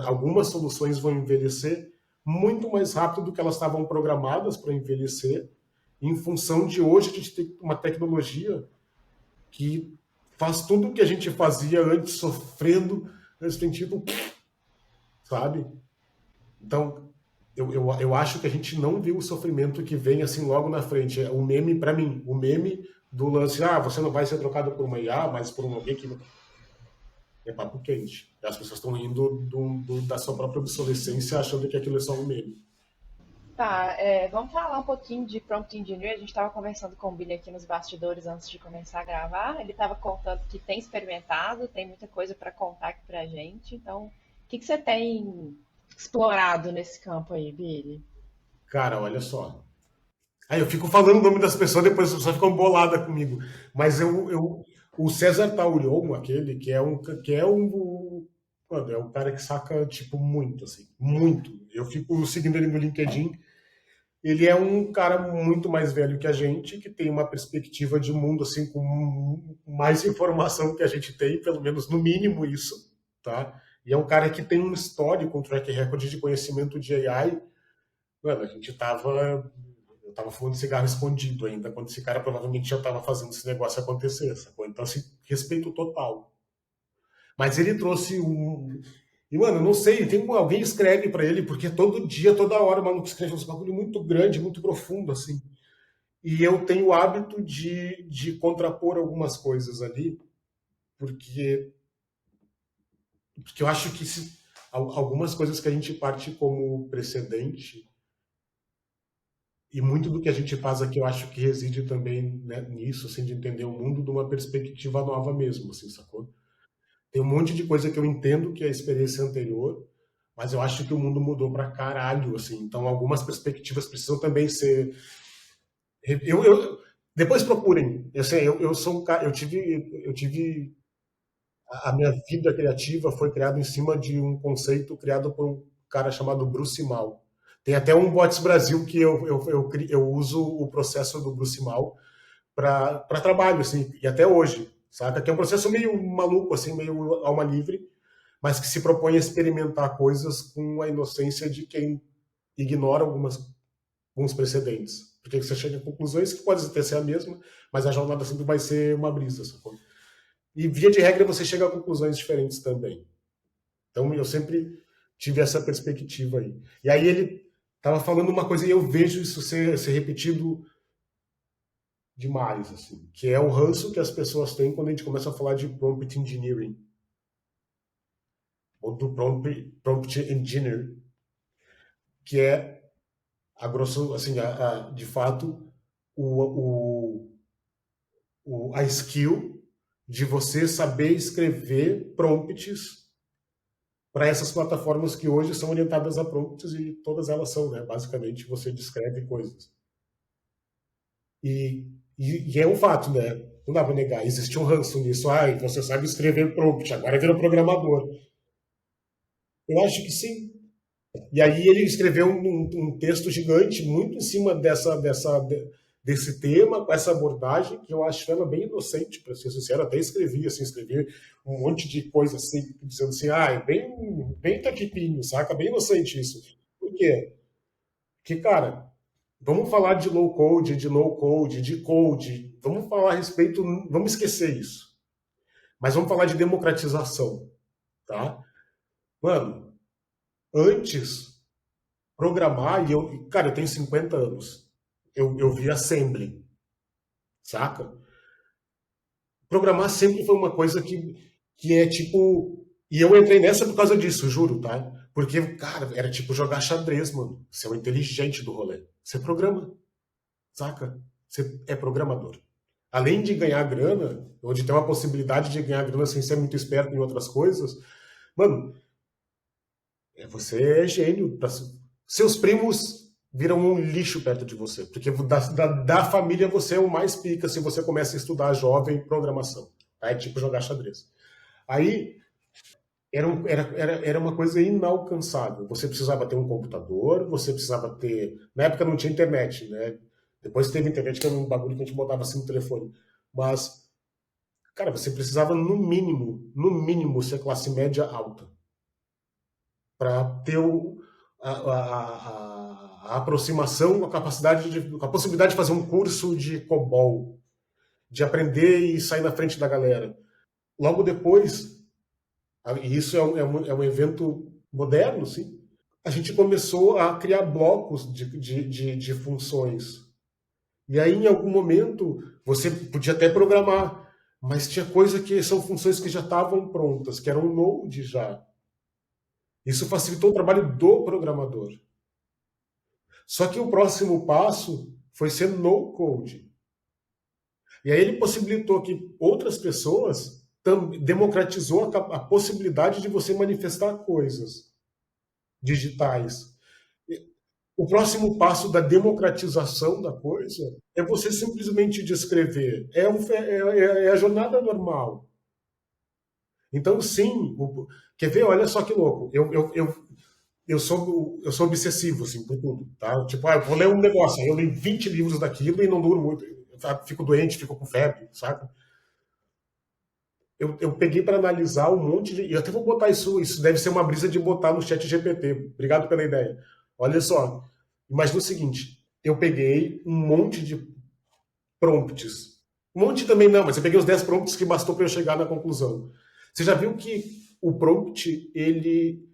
algumas soluções vão envelhecer muito mais rápido do que elas estavam programadas para envelhecer, em função de hoje a gente ter uma tecnologia que faz tudo o que a gente fazia antes sofrendo nesse sentido, sabe? Então, eu acho que a gente não viu o sofrimento que vem assim logo na frente. O meme, para mim, o meme do lance, você não vai ser trocado por uma IA, mas por alguém que. É papo quente. As pessoas estão rindo da sua própria obsolescência achando que aquilo é só um meme. Tá, vamos falar um pouquinho de Prompt Engineer. A gente estava conversando com o Billy aqui nos bastidores antes de começar a gravar. Ele estava contando que tem experimentado, tem muita coisa para contar aqui pra gente. Então, o que você tem explorado nesse campo aí, Billy? Cara, olha só. Aí eu fico falando o nome das pessoas, depois as pessoas ficam boladas comigo. Mas o César Taurion, aquele, mano, é um cara que saca, tipo, muito, assim, muito. Eu fico seguindo ele no LinkedIn. Ele é um cara muito mais velho que a gente, que tem uma perspectiva de mundo, assim, com mais informação que a gente tem, pelo menos no mínimo isso, tá? E é um cara que tem um histórico, um track record de conhecimento de AI. Mano, eu tava fumando cigarro escondido ainda, quando esse cara provavelmente já tava fazendo esse negócio acontecer, sacou? Então, assim, respeito total. Mas ele trouxe um. E, mano, eu não sei, alguém escreve pra ele, porque todo dia, toda hora, o maluco escreve uns bagulho muito grande, muito profundo, assim. E eu tenho o hábito de contrapor algumas coisas ali, porque, porque eu acho que algumas coisas que a gente parte como precedente, e muito do que a gente faz aqui, eu acho que reside também, né, nisso, assim, de entender o mundo de uma perspectiva nova mesmo, assim, sacou? Tem um monte de coisa que eu entendo que é a experiência anterior, mas eu acho que o mundo mudou pra caralho, assim. Então, algumas perspectivas precisam também ser. Depois procurem. Eu sou um cara. Eu tive a minha vida criativa foi criada em cima de um conceito criado por um cara chamado Bruce Mal. Tem até um Bots Brasil que eu uso o processo do Bruce Mal para trabalho, assim, e até hoje, saca? Que é um processo meio maluco, assim, meio alma livre, mas que se propõe a experimentar coisas com a inocência de quem ignora alguns precedentes. Porque você chega a conclusões que podem até ser a mesma, mas a jornada sempre vai ser uma brisa, sacou? E via de regra você chega a conclusões diferentes também. Então eu sempre tive essa perspectiva aí. E aí ele estava falando uma coisa e eu vejo isso ser repetido demais, assim, que é o ranço que as pessoas têm quando a gente começa a falar de prompt engineering, ou do prompt engineer, que é, a grosso, assim, de fato, o, a skill de você saber escrever prompts para essas plataformas que hoje são orientadas a prompts e todas elas são, né? Basicamente, você descreve coisas. E, e é um fato, né? Não dá para negar. Existe um ranço nisso. Ai, você sabe escrever prompt, agora vira programador. Eu acho que sim. E aí ele escreveu um texto gigante, muito em cima desse tema, com essa abordagem, que eu acho ela bem inocente, para ser sincero. Até escrevi um monte de coisa assim, dizendo assim, bem taquipinho, saca? Bem inocente isso. Por quê? Porque, cara, vamos falar de low code, de no code, de code, vamos falar a respeito, vamos esquecer isso. Mas vamos falar de democratização, tá? Mano, antes programar, cara, eu tenho 50 anos. Eu vi assembly, saca? Programar sempre foi uma coisa que é tipo. E eu entrei nessa por causa disso, juro, tá? Porque, cara, era tipo jogar xadrez, mano. Você é o inteligente do rolê. Você programa, saca? Você é programador. Além de ganhar grana, onde tem uma possibilidade de ganhar grana sem ser muito esperto em outras coisas, mano, você é gênio. Seus primos viram um lixo perto de você, porque da família você é o mais pica se você começa a estudar jovem programação. Tá? É tipo jogar xadrez. Aí era uma coisa inalcançável. Você precisava ter um computador, você precisava ter. Na época não tinha internet, né? Depois teve internet, que era um bagulho que a gente botava assim no telefone. Mas, cara, você precisava, no mínimo, ser classe média alta para ter a aproximação, a possibilidade de fazer um curso de COBOL, de aprender e sair na frente da galera. Logo depois, e isso é um evento moderno, sim, a gente começou a criar blocos de funções. E aí, em algum momento, você podia até programar, mas tinha coisa que são funções que já estavam prontas, que eram Node já. Isso facilitou o trabalho do programador. Só que o próximo passo foi ser no code. E aí ele possibilitou que outras pessoas democratizou a possibilidade de você manifestar coisas digitais. O próximo passo da democratização da coisa é você simplesmente descrever. É a jornada normal. Então, sim, quer ver? Olha só que louco. Eu sou obsessivo, assim, por tudo, tá? Tipo, eu vou ler um negócio, aí eu leio 20 livros daquilo e não duro muito. Fico doente, fico com febre, sabe? Eu peguei para analisar um monte de. E eu até vou botar isso deve ser uma brisa de botar no chat GPT. Obrigado pela ideia. Olha só, imagina o seguinte: eu peguei um monte de prompts. Um monte também não, mas eu peguei os 10 prompts que bastou para eu chegar na conclusão. Você já viu que o prompt ele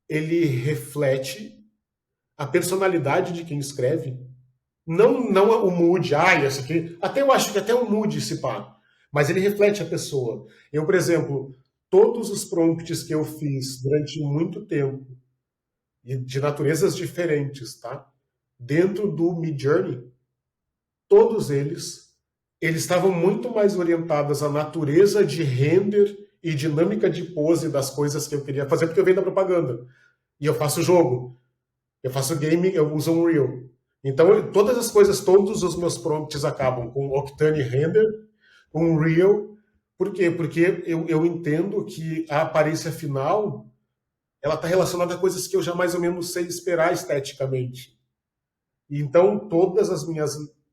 reflete a personalidade de quem escreve? Não o mood, esse aqui. Até eu acho que até o mood se pá. Mas ele reflete a pessoa. Eu, por exemplo, todos os prompts que eu fiz durante muito tempo, e de naturezas diferentes, tá? Dentro do Midjourney, todos eles estavam muito mais orientados à natureza de render e dinâmica de pose das coisas que eu queria fazer, porque eu venho da propaganda. E eu faço jogo, eu faço game, eu uso Unreal. Então, todas as coisas, todos os meus prompts acabam com Octane Render, com Unreal. Por quê? Porque eu entendo que a aparência final ela está relacionada a coisas que eu já mais ou menos sei esperar esteticamente. Então, todas as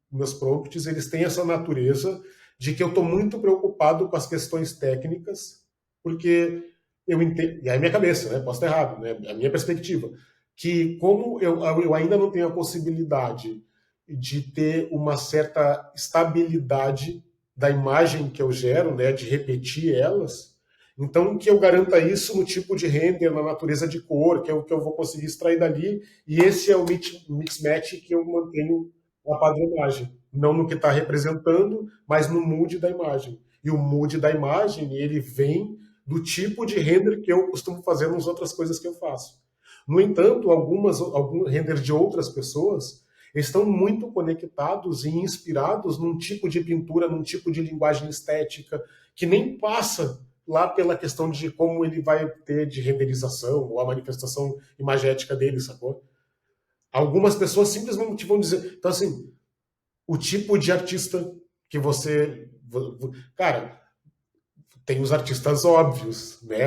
meus prompts, eles têm essa natureza de que eu estou muito preocupado com as questões técnicas, porque eu entendo, e aí minha cabeça, né? Posso estar errado, né? A minha perspectiva, que como eu ainda não tenho a possibilidade de ter uma certa estabilidade da imagem que eu gero, né? De repetir elas, então que eu garanta isso no tipo de render, na natureza de cor, que é o que eu vou conseguir extrair dali, e esse é o mix match que eu mantenho a padronagem, não no que está representando, mas no mood da imagem. E o mood da imagem, ele vem do tipo de render que eu costumo fazer nas outras coisas que eu faço. No entanto, alguns renders de outras pessoas estão muito conectados e inspirados num tipo de pintura, num tipo de linguagem estética, que nem passa lá pela questão de como ele vai ter de renderização ou a manifestação imagética dele, sacou? Algumas pessoas simplesmente vão dizer. Então, assim, o tipo de artista que você. Cara, tem os artistas óbvios, né?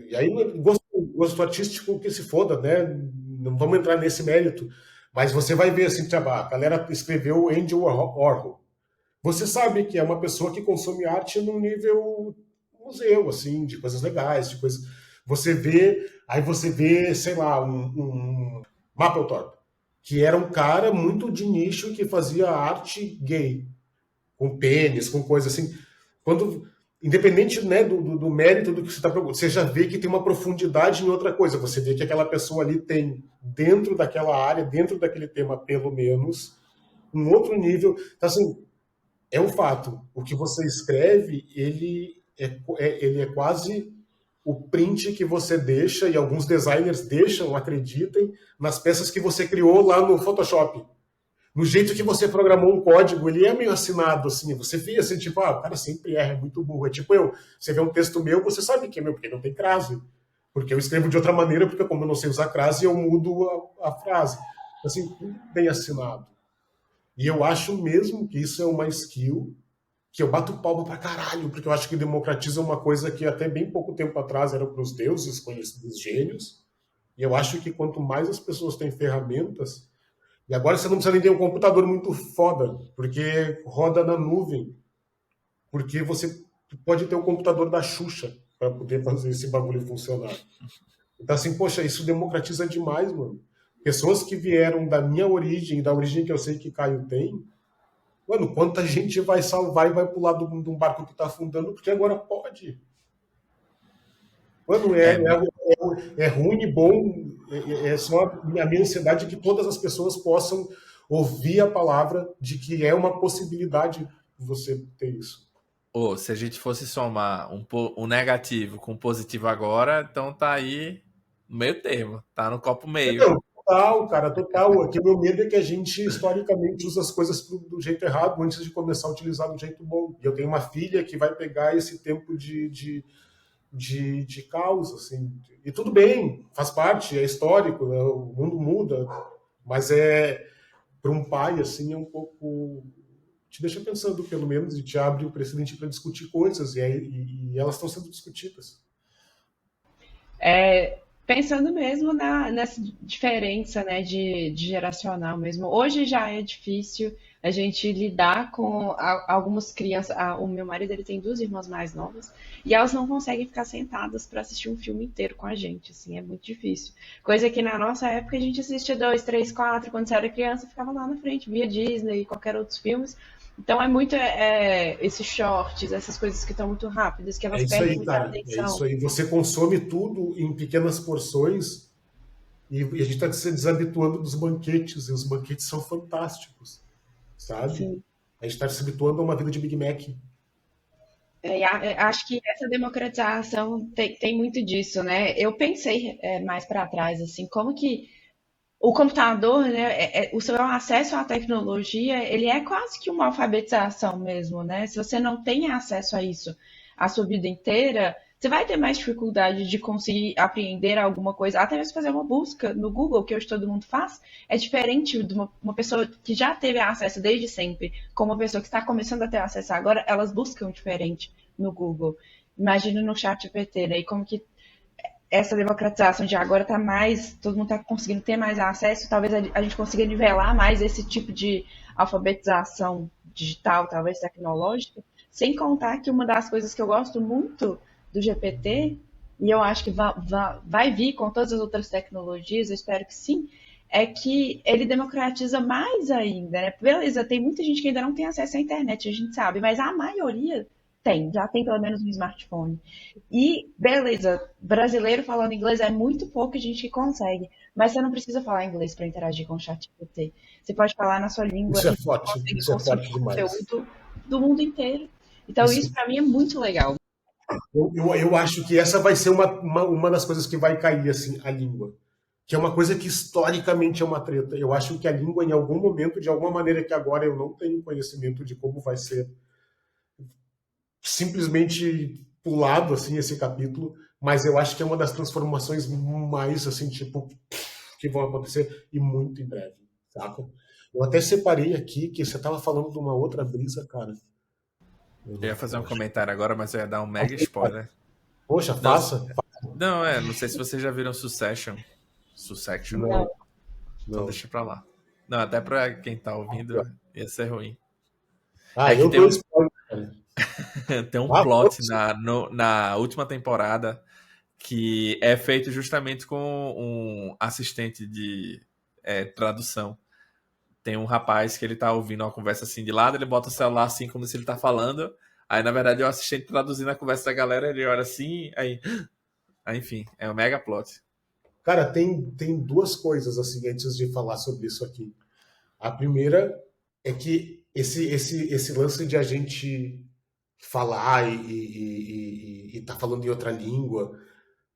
E aí, gosto artístico que se foda, né? Não vamos entrar nesse mérito. Mas você vai ver, assim, tipo, a galera escreveu Andy Warhol. Você sabe que é uma pessoa que consome arte num nível museu, assim, de coisas legais, de coisas. Aí você vê, sei lá, um Mapplethorpe, que era um cara muito de nicho que fazia arte gay, com pênis, com coisa assim. Quando, independente, né, do mérito do que você está procurando, você já vê que tem uma profundidade em outra coisa. Você vê que aquela pessoa ali tem, dentro daquela área, dentro daquele tema, pelo menos, um outro nível. Então, assim, é um fato. O que você escreve, ele é quase o print que você deixa, e alguns designers deixam, acreditem, nas peças que você criou lá no Photoshop. No jeito que você programou um código, ele é meio assinado, assim. Você vê assim, tipo, o cara sempre erra, é muito burro. É tipo você vê um texto meu, você sabe que é meu, porque não tem crase. Porque eu escrevo de outra maneira, porque como eu não sei usar crase, eu mudo a frase. Assim, tudo bem assinado. E eu acho mesmo que isso é uma skill que eu bato palma pra caralho, porque eu acho que democratiza uma coisa que até bem pouco tempo atrás era para os deuses, conhecidos gênios. E eu acho que quanto mais as pessoas têm ferramentas, e agora você não precisa nem ter um computador muito foda, porque roda na nuvem, porque você pode ter o computador da Xuxa para poder fazer esse bagulho funcionar. Então, assim, poxa, isso democratiza demais, mano. Pessoas que vieram da minha origem, da origem que eu sei que Caio tem, mano, quanta gente vai salvar e vai pular de um barco que tá afundando, porque agora pode. Mano, É, é ruim e bom, é só a minha ansiedade que todas as pessoas possam ouvir a palavra de que é uma possibilidade você ter isso. ou se a gente fosse somar um negativo com um positivo agora, então tá aí no meio termo, tá no copo meio. Não, total, cara, total. Aqui o meu medo é que a gente, historicamente, usa as coisas do jeito errado antes de começar a utilizar do jeito bom. E eu tenho uma filha que vai pegar esse tempo de caos, assim. E tudo bem, faz parte, é histórico, né? O mundo muda. Mas é, para um pai, assim, é um pouco. Te deixa pensando, pelo menos, e te abre o precedente para discutir coisas, e elas estão sendo discutidas. É, pensando mesmo nessa diferença, né, de geracional mesmo. Hoje já é difícil a gente lidar com algumas crianças. O meu marido ele tem duas irmãs mais novas e elas não conseguem ficar sentadas para assistir um filme inteiro com a gente, assim, é muito difícil. Coisa que na nossa época a gente assistia dois, três, quatro, quando você era criança, ficava lá na frente, via Disney e qualquer outros filmes. Então é muito esses shorts, essas coisas que estão muito rápidas, que É elas isso perdem aí, muita cara. É isso atenção. aí. Você consome tudo em pequenas porções e a gente está se desabituando dos banquetes, e os banquetes são fantásticos, sabe? Sim. A gente está se habituando a uma vida de Big Mac. Acho que essa democratização tem muito disso, né? Eu pensei mais para trás, assim, como que o computador, né, o seu acesso à tecnologia, ele é quase que uma alfabetização mesmo, né? Se você não tem acesso a isso a sua vida inteira, você vai ter mais dificuldade de conseguir apreender alguma coisa, até mesmo fazer uma busca no Google, que hoje todo mundo faz, é diferente de uma pessoa que já teve acesso desde sempre, com uma pessoa que está começando a ter acesso agora, elas buscam diferente no Google. Imagina no chat GPT, né? E como que essa democratização de agora está mais, todo mundo está conseguindo ter mais acesso, talvez a gente consiga nivelar mais esse tipo de alfabetização digital, talvez tecnológica, sem contar que uma das coisas que eu gosto muito do GPT, e eu acho que vai vir com todas as outras tecnologias, eu espero que sim, é que ele democratiza mais ainda, né? Beleza, tem muita gente que ainda não tem acesso à internet, a gente sabe, mas a maioria tem, já tem pelo menos um smartphone. E, beleza, brasileiro falando inglês é muito pouca gente que consegue, mas você não precisa falar inglês para interagir com o ChatGPT. Você pode falar na sua língua e conseguir Isso é consumir forte demais. conteúdo do mundo inteiro. Então, Isso, isso para mim é muito legal. eu acho que essa vai ser uma das coisas que vai cair, assim, a língua. Que é uma coisa que historicamente é uma treta. Eu acho que a língua, em algum momento, de alguma maneira que agora eu não tenho conhecimento de como vai ser simplesmente pulado, assim, esse capítulo, mas eu acho que é uma das transformações mais, assim, tipo, que vão acontecer e muito em breve, saca? Eu até separei aqui que você estava falando de uma outra brisa, cara. Eu ia fazer um Poxa, comentário agora, mas eu ia dar um mega spoiler. poxa, Não, faça. não, não sei se vocês já viram Succession. Succession. Não, Então não. deixa pra lá. Não, até pra quem tá ouvindo ia ser ruim. Ah, É que eu tem dou um, spoiler, cara. tem um Ah, plot foda-se. na última temporada que é feito justamente com um assistente de tradução. Tem um rapaz que ele tá ouvindo uma conversa assim de lado, ele bota o celular assim como se ele tá falando. Aí, na verdade, é o assistente traduzindo a conversa da galera, ele olha assim, aí enfim, é um mega plot. Cara, tem duas coisas, assim, antes de falar sobre isso aqui. A primeira é que esse lance de a gente falar e tá falando em outra língua,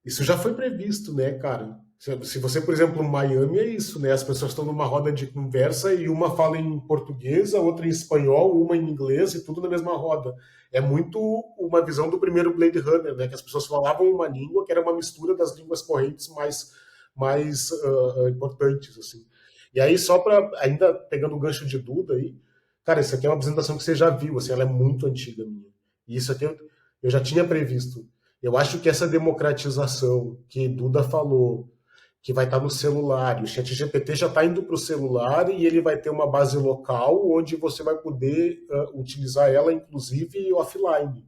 isso já foi previsto, né, cara? Se você, por exemplo, em Miami é isso, né? As pessoas estão numa roda de conversa e uma fala em português, a outra em espanhol, uma em inglês e tudo na mesma roda. É muito uma visão do primeiro Blade Runner, né? Que as pessoas falavam uma língua que era uma mistura das línguas correntes mais importantes, assim. E aí, só para ainda pegando o gancho de Duda aí, cara, isso aqui é uma apresentação que você já viu, assim, ela é muito antiga minha. E isso aqui eu já tinha previsto. Eu acho que essa democratização que Duda falou, que vai estar no celular, e o ChatGPT já está indo para o celular e ele vai ter uma base local onde você vai poder utilizar ela, inclusive offline.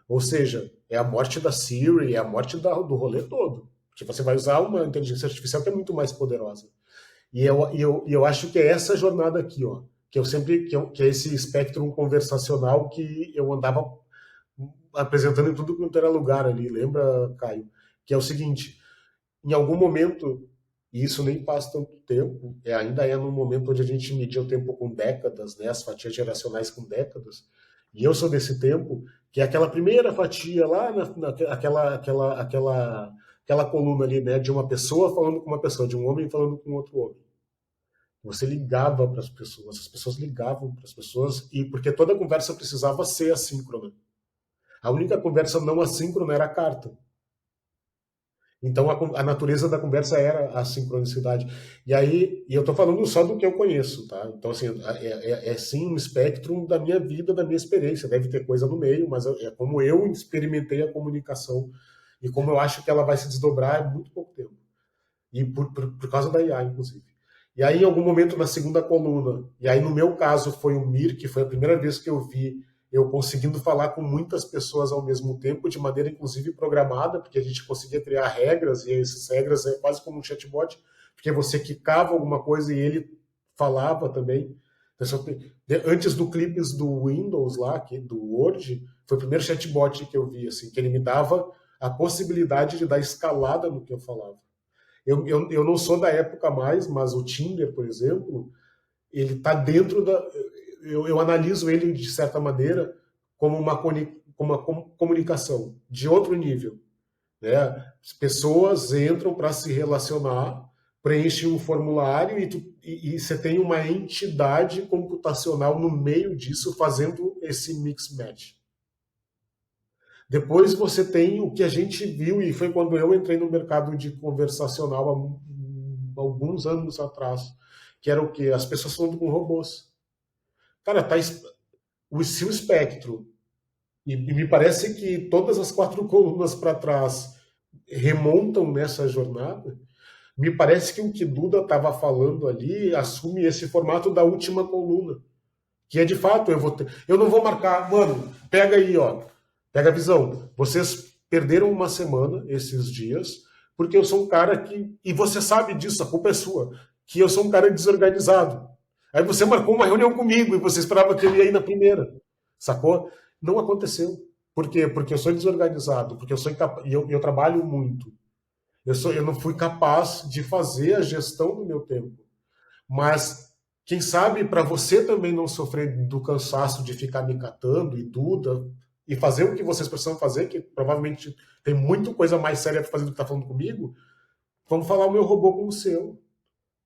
Ou seja, é a morte da Siri, é a morte do rolê todo. Porque você vai usar uma inteligência artificial que é muito mais poderosa. E eu acho que é essa jornada aqui, ó, que eu sempre que é esse espectro conversacional que eu andava apresentando em tudo quanto era lugar ali, lembra, Caio? Que é o seguinte, em algum momento, e isso nem passa tanto tempo, ainda é num momento onde a gente media o tempo com décadas, né, as fatias geracionais com décadas, e eu sou desse tempo, que é aquela primeira fatia lá, aquela coluna ali, né, de uma pessoa falando com uma pessoa, de um homem falando com outro homem. Você ligava para as pessoas ligavam para as pessoas, e porque toda conversa precisava ser assíncrona. A única conversa não assíncrona era a carta. Então a natureza da conversa era a sincronicidade. E aí, e eu estou falando só do que eu conheço, tá? Então, assim, é sim um espectro da minha vida, da minha experiência. Deve ter coisa no meio, mas é como eu experimentei a comunicação e como eu acho que ela vai se desdobrar é muito pouco tempo. E por causa da IA, inclusive. E aí, em algum momento, na segunda coluna, e aí no meu caso foi o Mir, que foi a primeira vez que eu vi eu conseguindo falar com muitas pessoas ao mesmo tempo, de maneira inclusive programada, porque a gente conseguia criar regras, e essas regras é quase como um chatbot, porque você quicava alguma coisa e ele falava também. Antes do clipes do Windows lá, do Word, foi o primeiro chatbot que eu vi, assim, que ele me dava a possibilidade de dar escalada no que eu falava. Eu não sou da época mais, mas o Tinder, por exemplo, ele está dentro da. Eu analiso ele, de certa maneira, como uma comunicação de outro nível. Né? As pessoas entram para se relacionar, preenchem um formulário e você tem uma entidade computacional no meio disso fazendo esse mix-match. Depois você tem o que a gente viu, e foi quando eu entrei no mercado de conversacional há alguns anos atrás, que era o quê? As pessoas falando com robôs. Cara, se o espectro, e me parece que todas as 4 colunas para trás remontam nessa jornada, me parece que o que Duda estava falando ali assume esse formato da última coluna. Que é de fato, eu não vou marcar, mano, pega aí, ó, pega a visão. Vocês perderam uma semana esses dias, porque eu sou um cara que, e você sabe disso, a culpa é sua, que eu sou um cara desorganizado. Aí você marcou uma reunião comigo e você esperava que eu ia ir na primeira, sacou? Não aconteceu. Por quê? Porque eu sou desorganizado, porque eu sou incapaz, e eu trabalho muito. Eu não fui capaz de fazer a gestão do meu tempo. Mas quem sabe para você também não sofrer do cansaço de ficar me catando e Duda e fazer o que vocês precisam fazer, que provavelmente tem muita coisa mais séria para fazer do que está falando comigo, vamos falar o meu robô com o seu.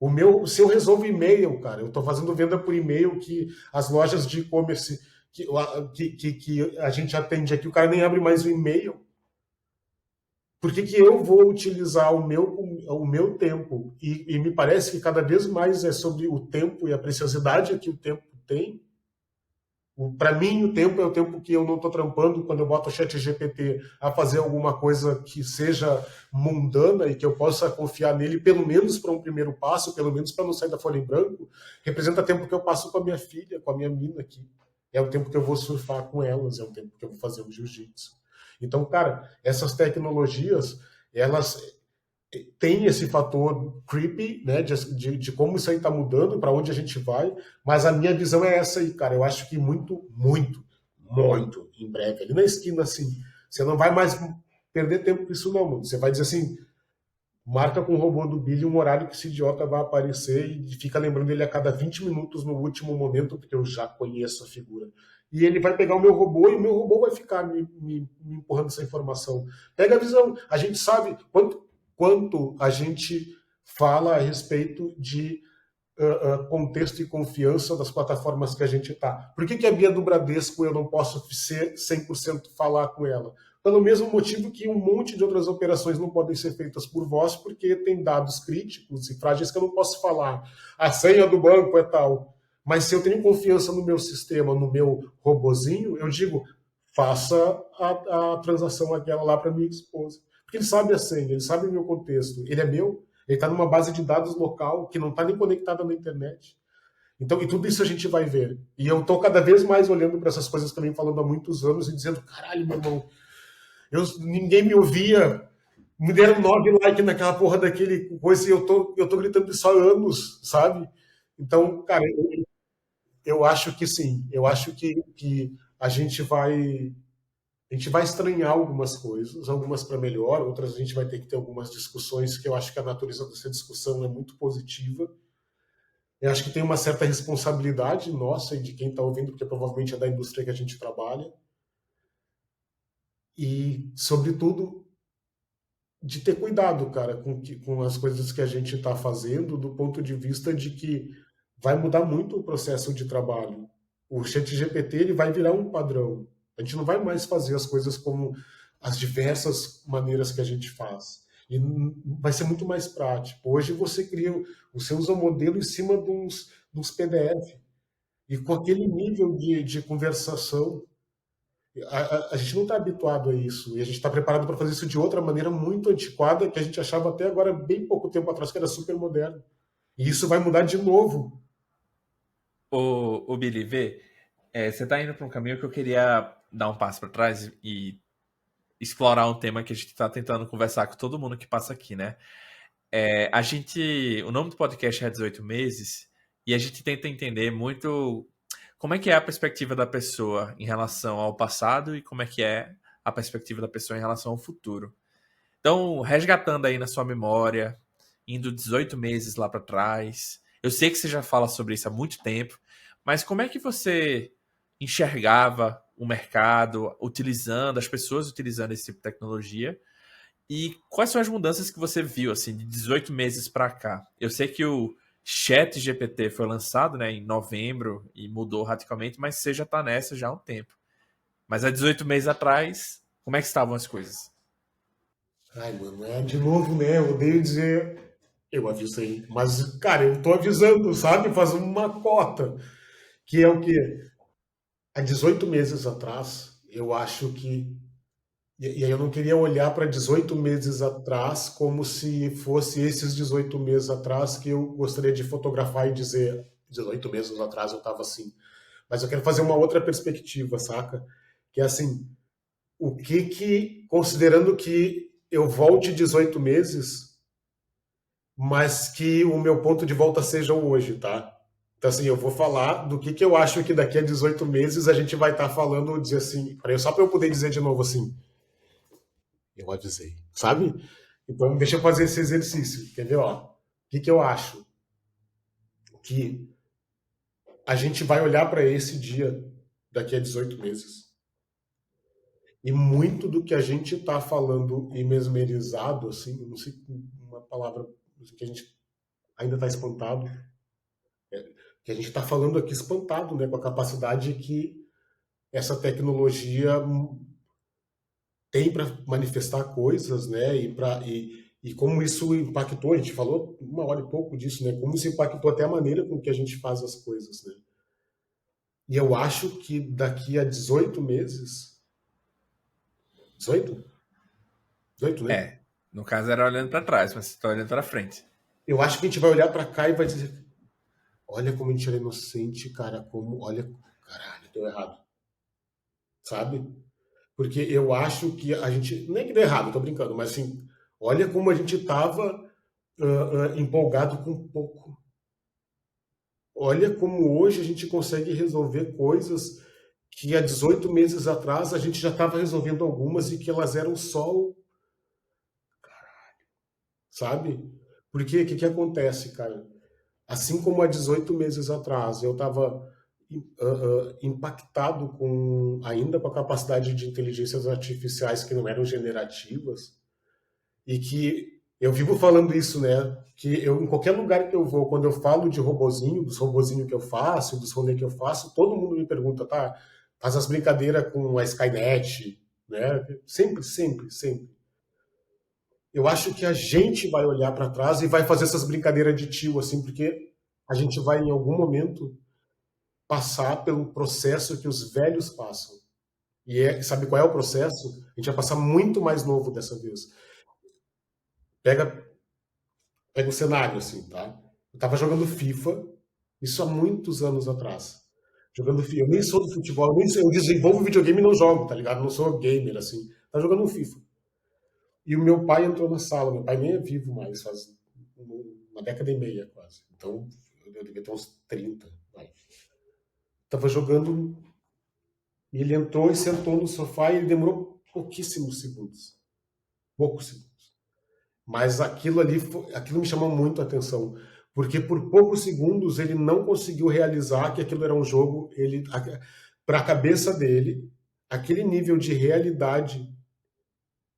O seu resolve e-mail, cara. Eu estou fazendo venda por e-mail que as lojas de e-commerce que a gente atende aqui, o cara nem abre mais o e-mail. Por que eu vou utilizar o meu tempo? E me parece que cada vez mais é sobre o tempo e a preciosidade que o tempo tem. Para mim, o tempo é o tempo que eu não estou trampando quando eu boto o chat GPT a fazer alguma coisa que seja mundana e que eu possa confiar nele, pelo menos para um primeiro passo, pelo menos para não sair da folha em branco, representa tempo que eu passo com a minha filha, com a minha mina aqui. É o tempo que eu vou surfar com elas, é o tempo que eu vou fazer o jiu-jitsu. Então, cara, essas tecnologias, elas têm esse fator creepy, né, de como isso aí está mudando, para onde a gente vai, mas a minha visão é essa aí, cara. Eu acho que muito, muito, muito em breve, ali na esquina, assim, você não vai mais perder tempo com isso, não, mano. Você vai dizer assim, marca com o robô do Billy um horário que esse idiota vai aparecer e fica lembrando ele a cada 20 minutos no último momento, porque eu já conheço a figura. E ele vai pegar o meu robô e o meu robô vai ficar me empurrando essa informação. Pega a visão. A gente sabe quanto a gente fala a respeito de contexto e confiança das plataformas que a gente está. Por que a Bia do Bradesco eu não posso ser 100% falar com ela? Pelo mesmo motivo que um monte de outras operações não podem ser feitas por vós, porque tem dados críticos e frágeis que eu não posso falar. A senha do banco é tal. Mas se eu tenho confiança no meu sistema, no meu robozinho, eu digo, faça a transação aquela lá para minha esposa. Porque ele sabe a senha, ele sabe o meu contexto. Ele é meu, ele está numa base de dados local que não está nem conectada na internet. Então, e tudo isso a gente vai ver. E eu estou cada vez mais olhando para essas coisas também, falando há muitos anos e dizendo, caralho, meu irmão, ninguém me ouvia, me deram 9 likes naquela porra daquele coisa e eu tô gritando isso há anos, sabe? Então, cara, eu acho que sim, eu acho que a gente vai estranhar algumas coisas, algumas para melhor, outras a gente vai ter que ter algumas discussões que eu acho que a natureza dessa discussão é muito positiva. Eu acho que tem uma certa responsabilidade nossa e de quem está ouvindo, porque provavelmente é da indústria que a gente trabalha. E, sobretudo, de ter cuidado, cara, com as coisas que a gente está fazendo, do ponto de vista de que vai mudar muito o processo de trabalho. O ChatGPT ele vai virar um padrão. A gente não vai mais fazer as coisas como as diversas maneiras que a gente faz. E vai ser muito mais prático. Hoje você usa o modelo em cima de uns PDF. E com aquele nível de conversação, a gente não está habituado a isso. E a gente está preparado para fazer isso de outra maneira muito antiquada, que a gente achava até agora, bem pouco tempo atrás, que era super moderno. E isso vai mudar de novo. O Billy, vê, você está indo para um caminho que eu queria dar um passo para trás e explorar um tema que a gente está tentando conversar com todo mundo que passa aqui, né? O nome do podcast é 18 meses e a gente tenta entender muito como é que é a perspectiva da pessoa em relação ao passado e como é que é a perspectiva da pessoa em relação ao futuro. Então, resgatando aí na sua memória, indo 18 meses lá para trás. Eu sei que você já fala sobre isso há muito tempo, mas como é que você enxergava o mercado utilizando, as pessoas utilizando esse tipo de tecnologia? E quais são as mudanças que você viu, assim, de 18 meses para cá? Eu sei que o Chat GPT foi lançado, né, em novembro e mudou radicalmente, mas você já está nessa já há um tempo. Mas há 18 meses atrás, como é que estavam as coisas? Ai, mano, de novo, né? Eu odeio dizer eu avisei. Mas, cara, eu tô avisando, sabe? Faz uma cota. Que é o quê? Há 18 meses atrás, eu acho que. E aí eu não queria olhar para 18 meses atrás como se fosse esses 18 meses atrás que eu gostaria de fotografar e dizer 18 meses atrás eu estava assim. Mas eu quero fazer uma outra perspectiva, saca? Que é assim, considerando que eu volte 18 meses, mas que o meu ponto de volta seja o hoje, tá? Então, assim, eu vou falar do que eu acho que daqui a 18 meses a gente vai estar falando, dizer assim, só para eu poder dizer de novo assim, eu avisei, sabe? Então, deixa eu fazer esse exercício. Quer ver, ó? O que eu acho? Que a gente vai olhar para esse dia daqui a 18 meses. E muito do que a gente está falando e mesmerizado, assim, não sei uma palavra que a gente ainda está espantado, que a gente está falando aqui espantado, né, com a capacidade que essa tecnologia tem para manifestar coisas, né, e como isso impactou, a gente falou uma hora e pouco disso, né, como isso impactou até a maneira com que a gente faz as coisas, né. E eu acho que daqui a 18 meses, 18? 18, né? No caso era olhando para trás, mas você está olhando para frente. Eu acho que a gente vai olhar para cá e vai dizer, olha como a gente era inocente, cara, como, olha, caralho, deu errado, sabe? Porque eu acho que a gente, nem que deu errado, tô brincando, mas assim, olha como a gente tava empolgado com pouco. Olha como hoje a gente consegue resolver coisas que há 18 meses atrás a gente já estava resolvendo algumas e que elas eram só, sabe? Porque o que acontece, cara? Assim como há 18 meses atrás eu estava impactado ainda com a capacidade de inteligências artificiais que não eram generativas e que eu vivo falando isso, né? Que eu, em qualquer lugar que eu vou, quando eu falo de robozinho, dos robozinhos que eu faço, dos rolês que eu faço, todo mundo me pergunta, tá? Faz as brincadeiras com a Skynet, né? Sempre, sempre, sempre. Eu acho que a gente vai olhar para trás e vai fazer essas brincadeiras de tio, assim, porque a gente vai, em algum momento, passar pelo processo que os velhos passam. Sabe qual é o processo? A gente vai passar muito mais novo dessa vez. Pega, pega o cenário, assim, tá? Eu tava jogando FIFA, isso há muitos anos atrás. Jogando FIFA. Eu nem sou do futebol, eu desenvolvo videogame e não jogo, tá ligado? Eu não sou gamer, assim. Tá jogando um FIFA. E o meu pai entrou na sala. Meu pai nem é vivo mais, faz uma década e meia quase. Então, eu devia ter uns 30. Vai. Tava jogando. E ele entrou e sentou no sofá e ele demorou pouquíssimos segundos. Poucos segundos. Mas aquilo ali, aquilo me chamou muito a atenção. Porque por poucos segundos ele não conseguiu realizar que aquilo era um jogo. Para a cabeça dele, aquele nível de realidade,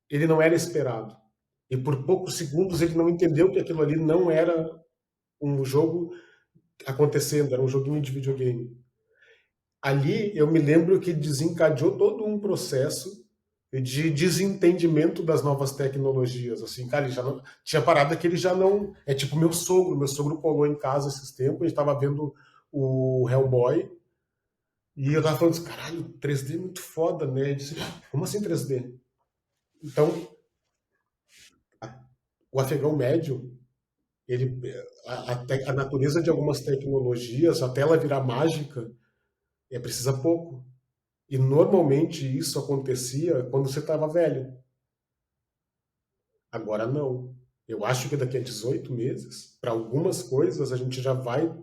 ele não era esperado. E por poucos segundos ele não entendeu que aquilo ali não era um jogo acontecendo, era um joguinho de videogame. Ali eu me lembro que desencadeou todo um processo de desentendimento das novas tecnologias, assim, cara, ele já não, tinha parada que ele já não, é tipo meu sogro colou em casa esses tempos, a gente tava vendo o Hellboy, e eu tava falando assim, caralho, 3D é muito foda, né? Ele disse, como assim 3D? Então, o afegão médio, ele, a natureza de algumas tecnologias, até ela virar mágica, precisa pouco. E normalmente isso acontecia quando você estava velho. Agora não. Eu acho que daqui a 18 meses, para algumas coisas, a gente já vai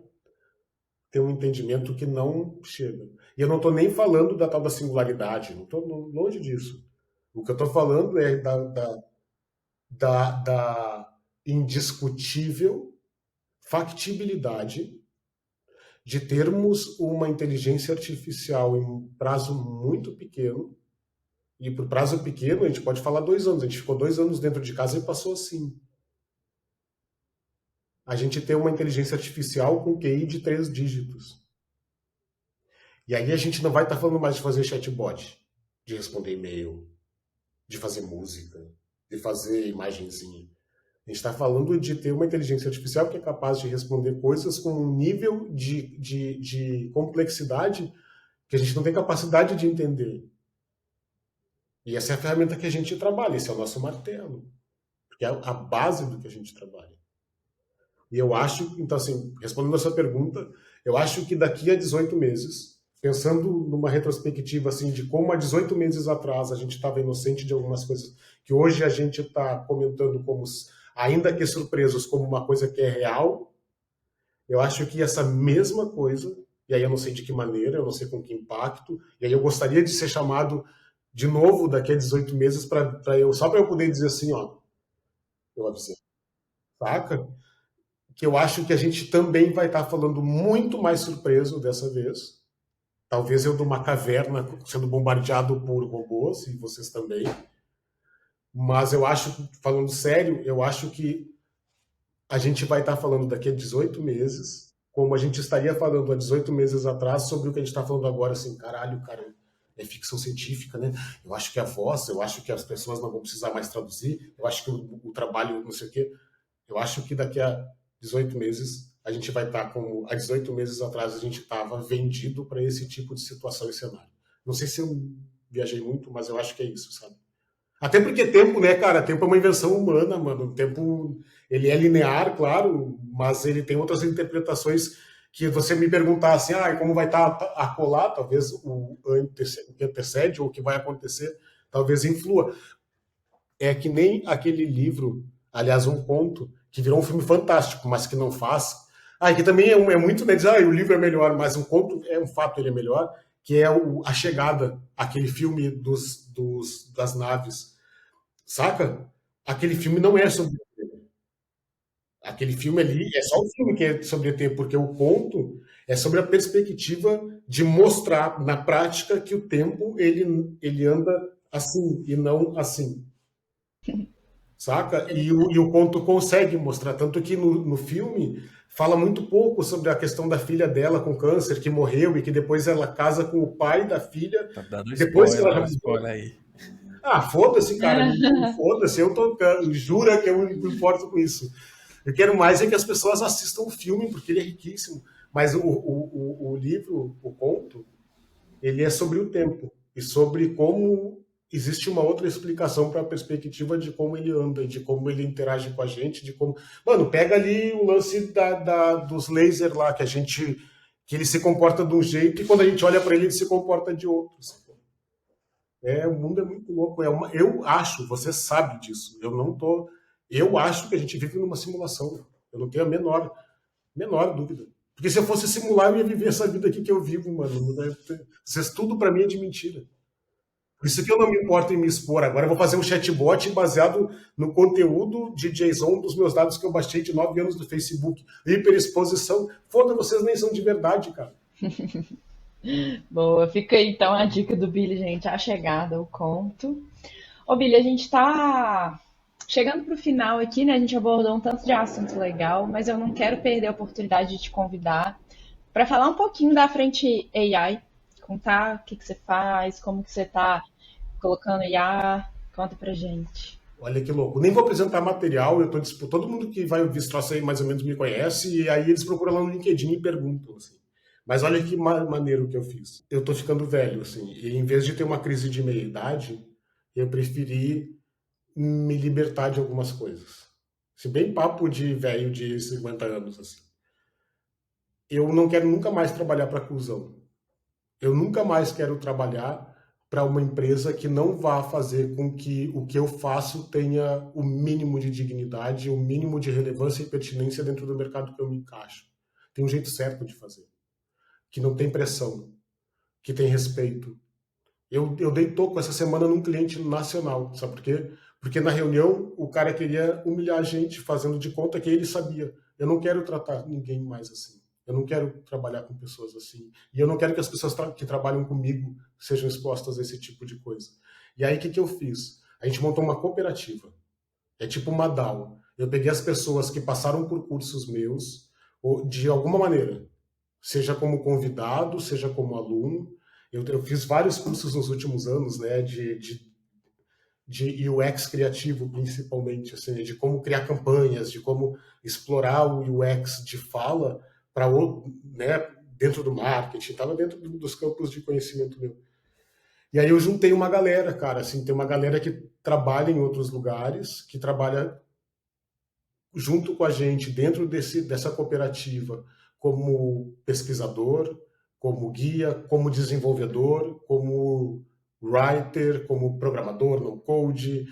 ter um entendimento que não chega. E eu não estou nem falando da tal da singularidade, não estou longe disso. O que eu estou falando é da indiscutível factibilidade de termos uma inteligência artificial em um prazo muito pequeno. E por prazo pequeno, a gente pode falar 2 anos. A gente ficou 2 anos dentro de casa e passou assim. A gente tem uma inteligência artificial com QI de 3 dígitos. E aí a gente não vai estar falando mais de fazer chatbot, de responder e-mail, de fazer música, de fazer imagenzinha. A gente está falando de ter uma inteligência artificial que é capaz de responder coisas com um nível de complexidade que a gente não tem capacidade de entender. E essa é a ferramenta que a gente trabalha, esse é o nosso martelo. Porque é a base do que a gente trabalha. E eu acho, então assim, respondendo a sua pergunta, eu acho que daqui a 18 meses, pensando numa retrospectiva assim de como há 18 meses atrás a gente estava inocente de algumas coisas que hoje a gente está comentando como, ainda que surpresos, como uma coisa que é real, eu acho que essa mesma coisa, e aí eu não sei de que maneira, eu não sei com que impacto, e aí eu gostaria de ser chamado de novo daqui a 18 meses só para eu poder dizer assim, ó, eu avisei, saca? Que eu acho que a gente também vai estar falando muito mais surpreso dessa vez. Talvez eu de uma caverna sendo bombardeado por robôs, e vocês também. Mas eu acho, falando sério, eu acho que a gente vai estar falando daqui a 18 meses, como a gente estaria falando há 18 meses atrás, sobre o que a gente está falando agora, assim, caralho, cara, é ficção científica, né? Eu acho que a voz, eu acho que as pessoas não vão precisar mais traduzir, eu acho que o trabalho, não sei o quê. Eu acho que daqui a 18 meses a gente vai estar como há 18 meses atrás a gente estava vendido para esse tipo de situação e cenário. Não sei se eu viajei muito, mas eu acho que é isso, sabe? Até porque tempo, né, cara? Tempo é uma invenção humana, mano. O tempo, ele é linear, claro, mas ele tem outras interpretações que você me perguntar assim, como vai estar a colar, talvez o que antecede ou o que vai acontecer, talvez influa. É que nem aquele livro, aliás, um conto, que virou um filme fantástico, mas que não faz. Que também é muito, né, dizer, o livro é melhor, mas um conto, é um fato, ele é melhor, que é A Chegada, aquele filme das naves. Saca? Aquele filme não é sobre ET. Aquele filme ali é só o filme que é sobre ET, porque o conto é sobre a perspectiva de mostrar na prática que o tempo ele anda assim e não assim. Saca? E o conto consegue mostrar, tanto que no filme fala muito pouco sobre a questão da filha dela com câncer, que morreu e que depois ela casa com o pai da filha, Tá dando depois que ela spoiler, já ó, spoiler aí. Foda-se, cara. Foda-se, eu tô. Jura que eu não importo com isso. Eu quero mais é que as pessoas assistam o filme, porque ele é riquíssimo. Mas o livro, o conto, ele é sobre o tempo. E sobre como existe uma outra explicação para a perspectiva de como ele anda, de como ele interage com a gente, de como. Mano, pega ali o lance dos lasers lá, que ele se comporta de um jeito e quando a gente olha para ele se comporta de outro. O mundo é muito louco. Eu acho, você sabe disso. Eu não tô. Eu acho que a gente vive numa simulação. Eu não tenho a menor dúvida. Porque se eu fosse simular, eu ia viver essa vida aqui que eu vivo, mano. Tudo para mim é de mentira. Por isso que eu não me importo em me expor. Agora eu vou fazer um chatbot baseado no conteúdo de JSON dos meus dados que eu baixei de 9 anos do Facebook. Hiperexposição. Foda, vocês nem são de verdade, cara. Boa, fica aí então a dica do Billy, gente, A Chegada, o conto. Ô, Billy, a gente tá chegando pro final aqui, né? A gente abordou um tanto de assunto legal, mas eu não quero perder a oportunidade de te convidar para falar um pouquinho da frente AI, contar o que você faz, como que você tá colocando IA? Conta pra gente. Olha que louco. Nem vou apresentar material, eu tô todo mundo que vai ouvir esse troço aí mais ou menos me conhece, e aí eles procuram lá no LinkedIn e perguntam, assim. Mas olha que maneiro que eu fiz. Eu tô ficando velho, assim, e em vez de ter uma crise de meia-idade, eu preferi me libertar de algumas coisas. Se bem papo de velho de 50 anos, assim. Eu não quero nunca mais trabalhar para cuzão. Eu nunca mais quero trabalhar para uma empresa que não vá fazer com que o que eu faço tenha o mínimo de dignidade, o mínimo de relevância e pertinência dentro do mercado que eu me encaixo. Tem um jeito certo de fazer, que não tem pressão, que tem respeito. Eu dei toco essa semana num cliente nacional, sabe por quê? Porque na reunião o cara queria humilhar a gente, fazendo de conta que ele sabia. Eu não quero tratar ninguém mais assim. Eu não quero trabalhar com pessoas assim. E eu não quero que as pessoas que trabalham comigo sejam expostas a esse tipo de coisa. E aí, o que eu fiz? A gente montou uma cooperativa. É tipo uma DAO. Eu peguei as pessoas que passaram por cursos meus, ou de alguma maneira, seja como convidado, seja como aluno. Eu fiz vários cursos nos últimos anos, né, de UX criativo, principalmente, assim, de como criar campanhas, de como explorar o UX de fala para né, dentro do marketing, estava dentro dos campos de conhecimento meu. E aí eu juntei uma galera, cara, assim, tem uma galera que trabalha em outros lugares, que trabalha junto com a gente dentro dessa cooperativa como pesquisador, como guia, como desenvolvedor, como writer, como programador, no code.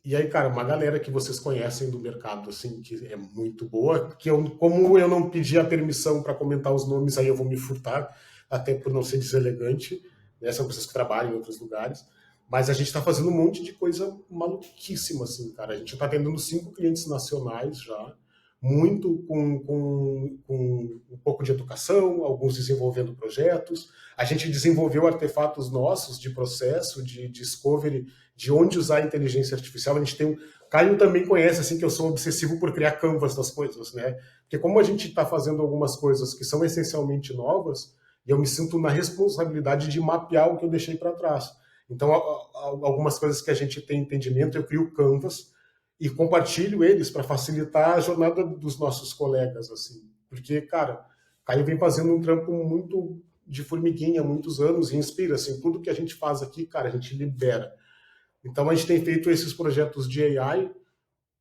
E aí, cara, uma galera que vocês conhecem do mercado, assim, que é muito boa, que como eu não pedi a permissão para comentar os nomes, aí eu vou me furtar, até por não ser deselegante, né? São pessoas que trabalham em outros lugares. Mas a gente está fazendo um monte de coisa maluquíssima, assim, cara. A gente está atendendo 5 clientes nacionais já, muito com um pouco de educação, alguns desenvolvendo projetos. A gente desenvolveu artefatos nossos de processo, de discovery, de onde usar a inteligência artificial. A gente tem Caio também conhece, assim, que eu sou obsessivo por criar canvas das coisas, né? Porque como a gente está fazendo algumas coisas que são essencialmente novas, eu me sinto na responsabilidade de mapear o que eu deixei para trás. Então, algumas coisas que a gente tem entendimento, eu crio canvas e compartilho eles para facilitar a jornada dos nossos colegas, assim. Porque, cara, Caio vem fazendo um trampo muito de formiguinha há muitos anos e inspira, assim, tudo que a gente faz aqui, cara, a gente libera. Então, a gente tem feito esses projetos de AI,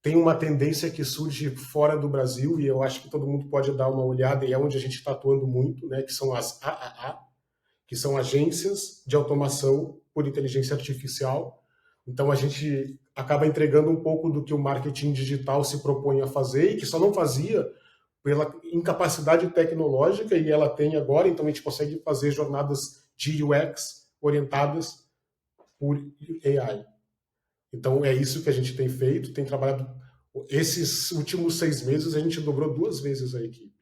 tem uma tendência que surge fora do Brasil, e eu acho que todo mundo pode dar uma olhada, e é onde a gente está atuando muito, né, que são as AAA, que são agências de automação por inteligência artificial. Então, a gente acaba entregando um pouco do que o marketing digital se propõe a fazer, e que só não fazia pela incapacidade tecnológica, e ela tem agora, então a gente consegue fazer jornadas de UX orientadas por AI. Então é isso que a gente tem feito, tem trabalhado. Esses últimos 6 meses a gente dobrou 2 vezes a equipe.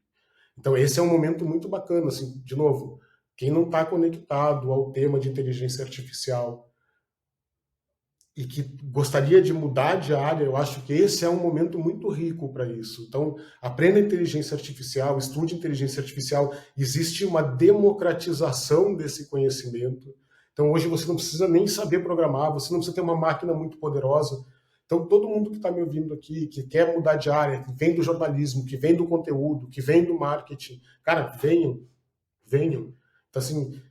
Então esse é um momento muito bacana, assim, de novo, quem não está conectado ao tema de inteligência artificial e que gostaria de mudar de área, eu acho que esse é um momento muito rico para isso. Então, aprenda inteligência artificial, estude inteligência artificial, existe uma democratização desse conhecimento. Então, hoje você não precisa nem saber programar, você não precisa ter uma máquina muito poderosa. Então, todo mundo que está me ouvindo aqui, que quer mudar de área, que vem do jornalismo, que vem do conteúdo, que vem do marketing, cara, venham, venham. Então, assim,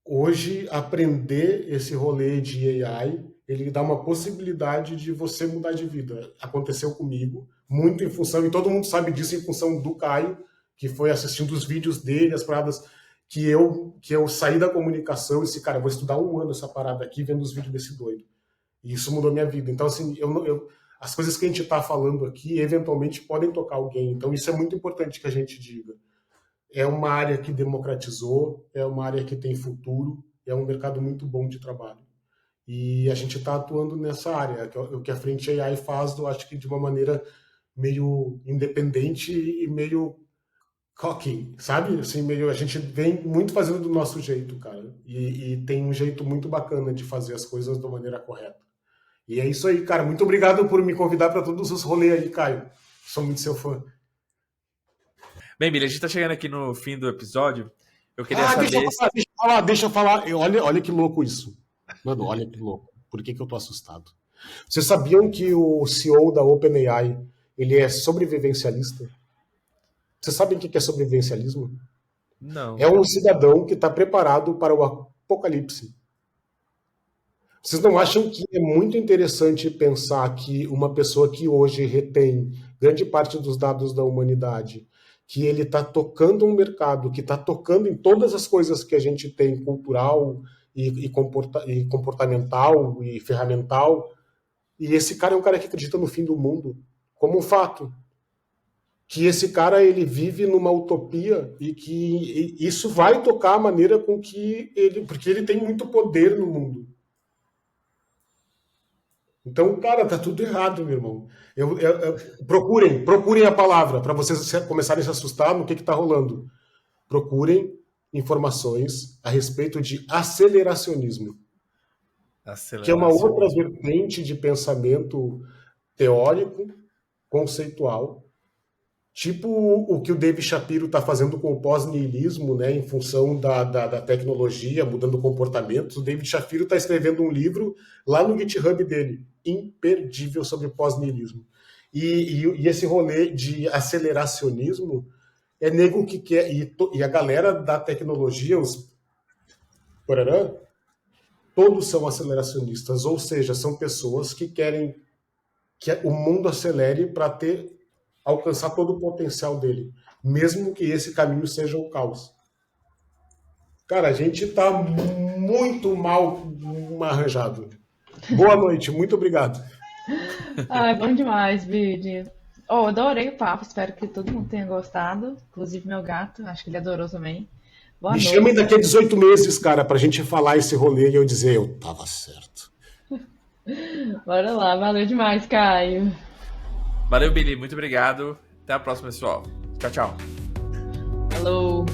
hoje, aprender esse rolê de AI, ele dá uma possibilidade de você mudar de vida. Aconteceu comigo, muito em função, e todo mundo sabe disso, em função do Caio, que foi assistindo os vídeos dele, as paradas, que eu saí da comunicação e disse, cara, eu vou estudar 1 ano essa parada aqui, vendo os vídeos desse doido. E isso mudou minha vida. Então, assim, as coisas que a gente está falando aqui, eventualmente, podem tocar alguém. Então, isso é muito importante que a gente diga. É uma área que democratizou, é uma área que tem futuro, é um mercado muito bom de trabalho. E a gente está atuando nessa área. O que a Frente AI faz, eu acho que de uma maneira meio independente e meio cocky, sabe? Assim, meio, a gente vem muito fazendo do nosso jeito, cara. E tem um jeito muito bacana de fazer as coisas da maneira correta. E é isso aí, cara. Muito obrigado por me convidar para todos os rolês aí, Caio. Sou muito seu fã. Bem, Billy, a gente está chegando aqui no fim do episódio. Eu queria saber. Deixa eu falar. Olha que louco isso. Mano, olha que louco. Por que que eu tô assustado? Vocês sabiam que o CEO da OpenAI, ele é sobrevivencialista? Vocês sabem o que que é sobrevivencialismo? É Não. um cidadão que está preparado para o apocalipse. Vocês não acham que é muito interessante pensar que uma pessoa que hoje retém grande parte dos dados da humanidade, que ele está tocando um mercado, que está tocando em todas as coisas que a gente tem, cultural e comportamental e ferramental, e esse cara é um cara que acredita no fim do mundo, como um fato. Que esse cara ele vive numa utopia e que isso vai tocar a maneira com que ele... Porque ele tem muito poder no mundo. Então, cara, tá tudo errado, meu irmão. Procurem a palavra para vocês começarem a se assustar no que está rolando. Procurem informações a respeito de aceleracionismo, que é uma outra Aceleracionismo. vertente de pensamento teórico, conceitual, tipo o que o David Shapiro está fazendo com o pós-nihilismo, né, em função da tecnologia, mudando comportamentos. O David Shapiro está escrevendo um livro lá no GitHub dele, imperdível, sobre pós-nihilismo. E esse rolê de aceleracionismo é nego que quer... E a galera da tecnologia, os... Porarã, todos são aceleracionistas, ou seja, são pessoas que querem que o mundo acelere para alcançar todo o potencial dele, mesmo que esse caminho seja o caos. Cara, a gente tá muito mal arranjado. Boa noite, muito obrigado. Ai, bom demais, Vini. Oh, adorei o papo, espero que todo mundo tenha gostado, inclusive meu gato, acho que ele adorou também. Boa Me chamem noite. daqui a 18 meses, cara, pra gente falar esse rolê e eu dizer, eu tava certo. Bora lá, valeu demais, Caio. Valeu, Billy. Muito obrigado. Até a próxima, pessoal. Tchau, tchau. Falou.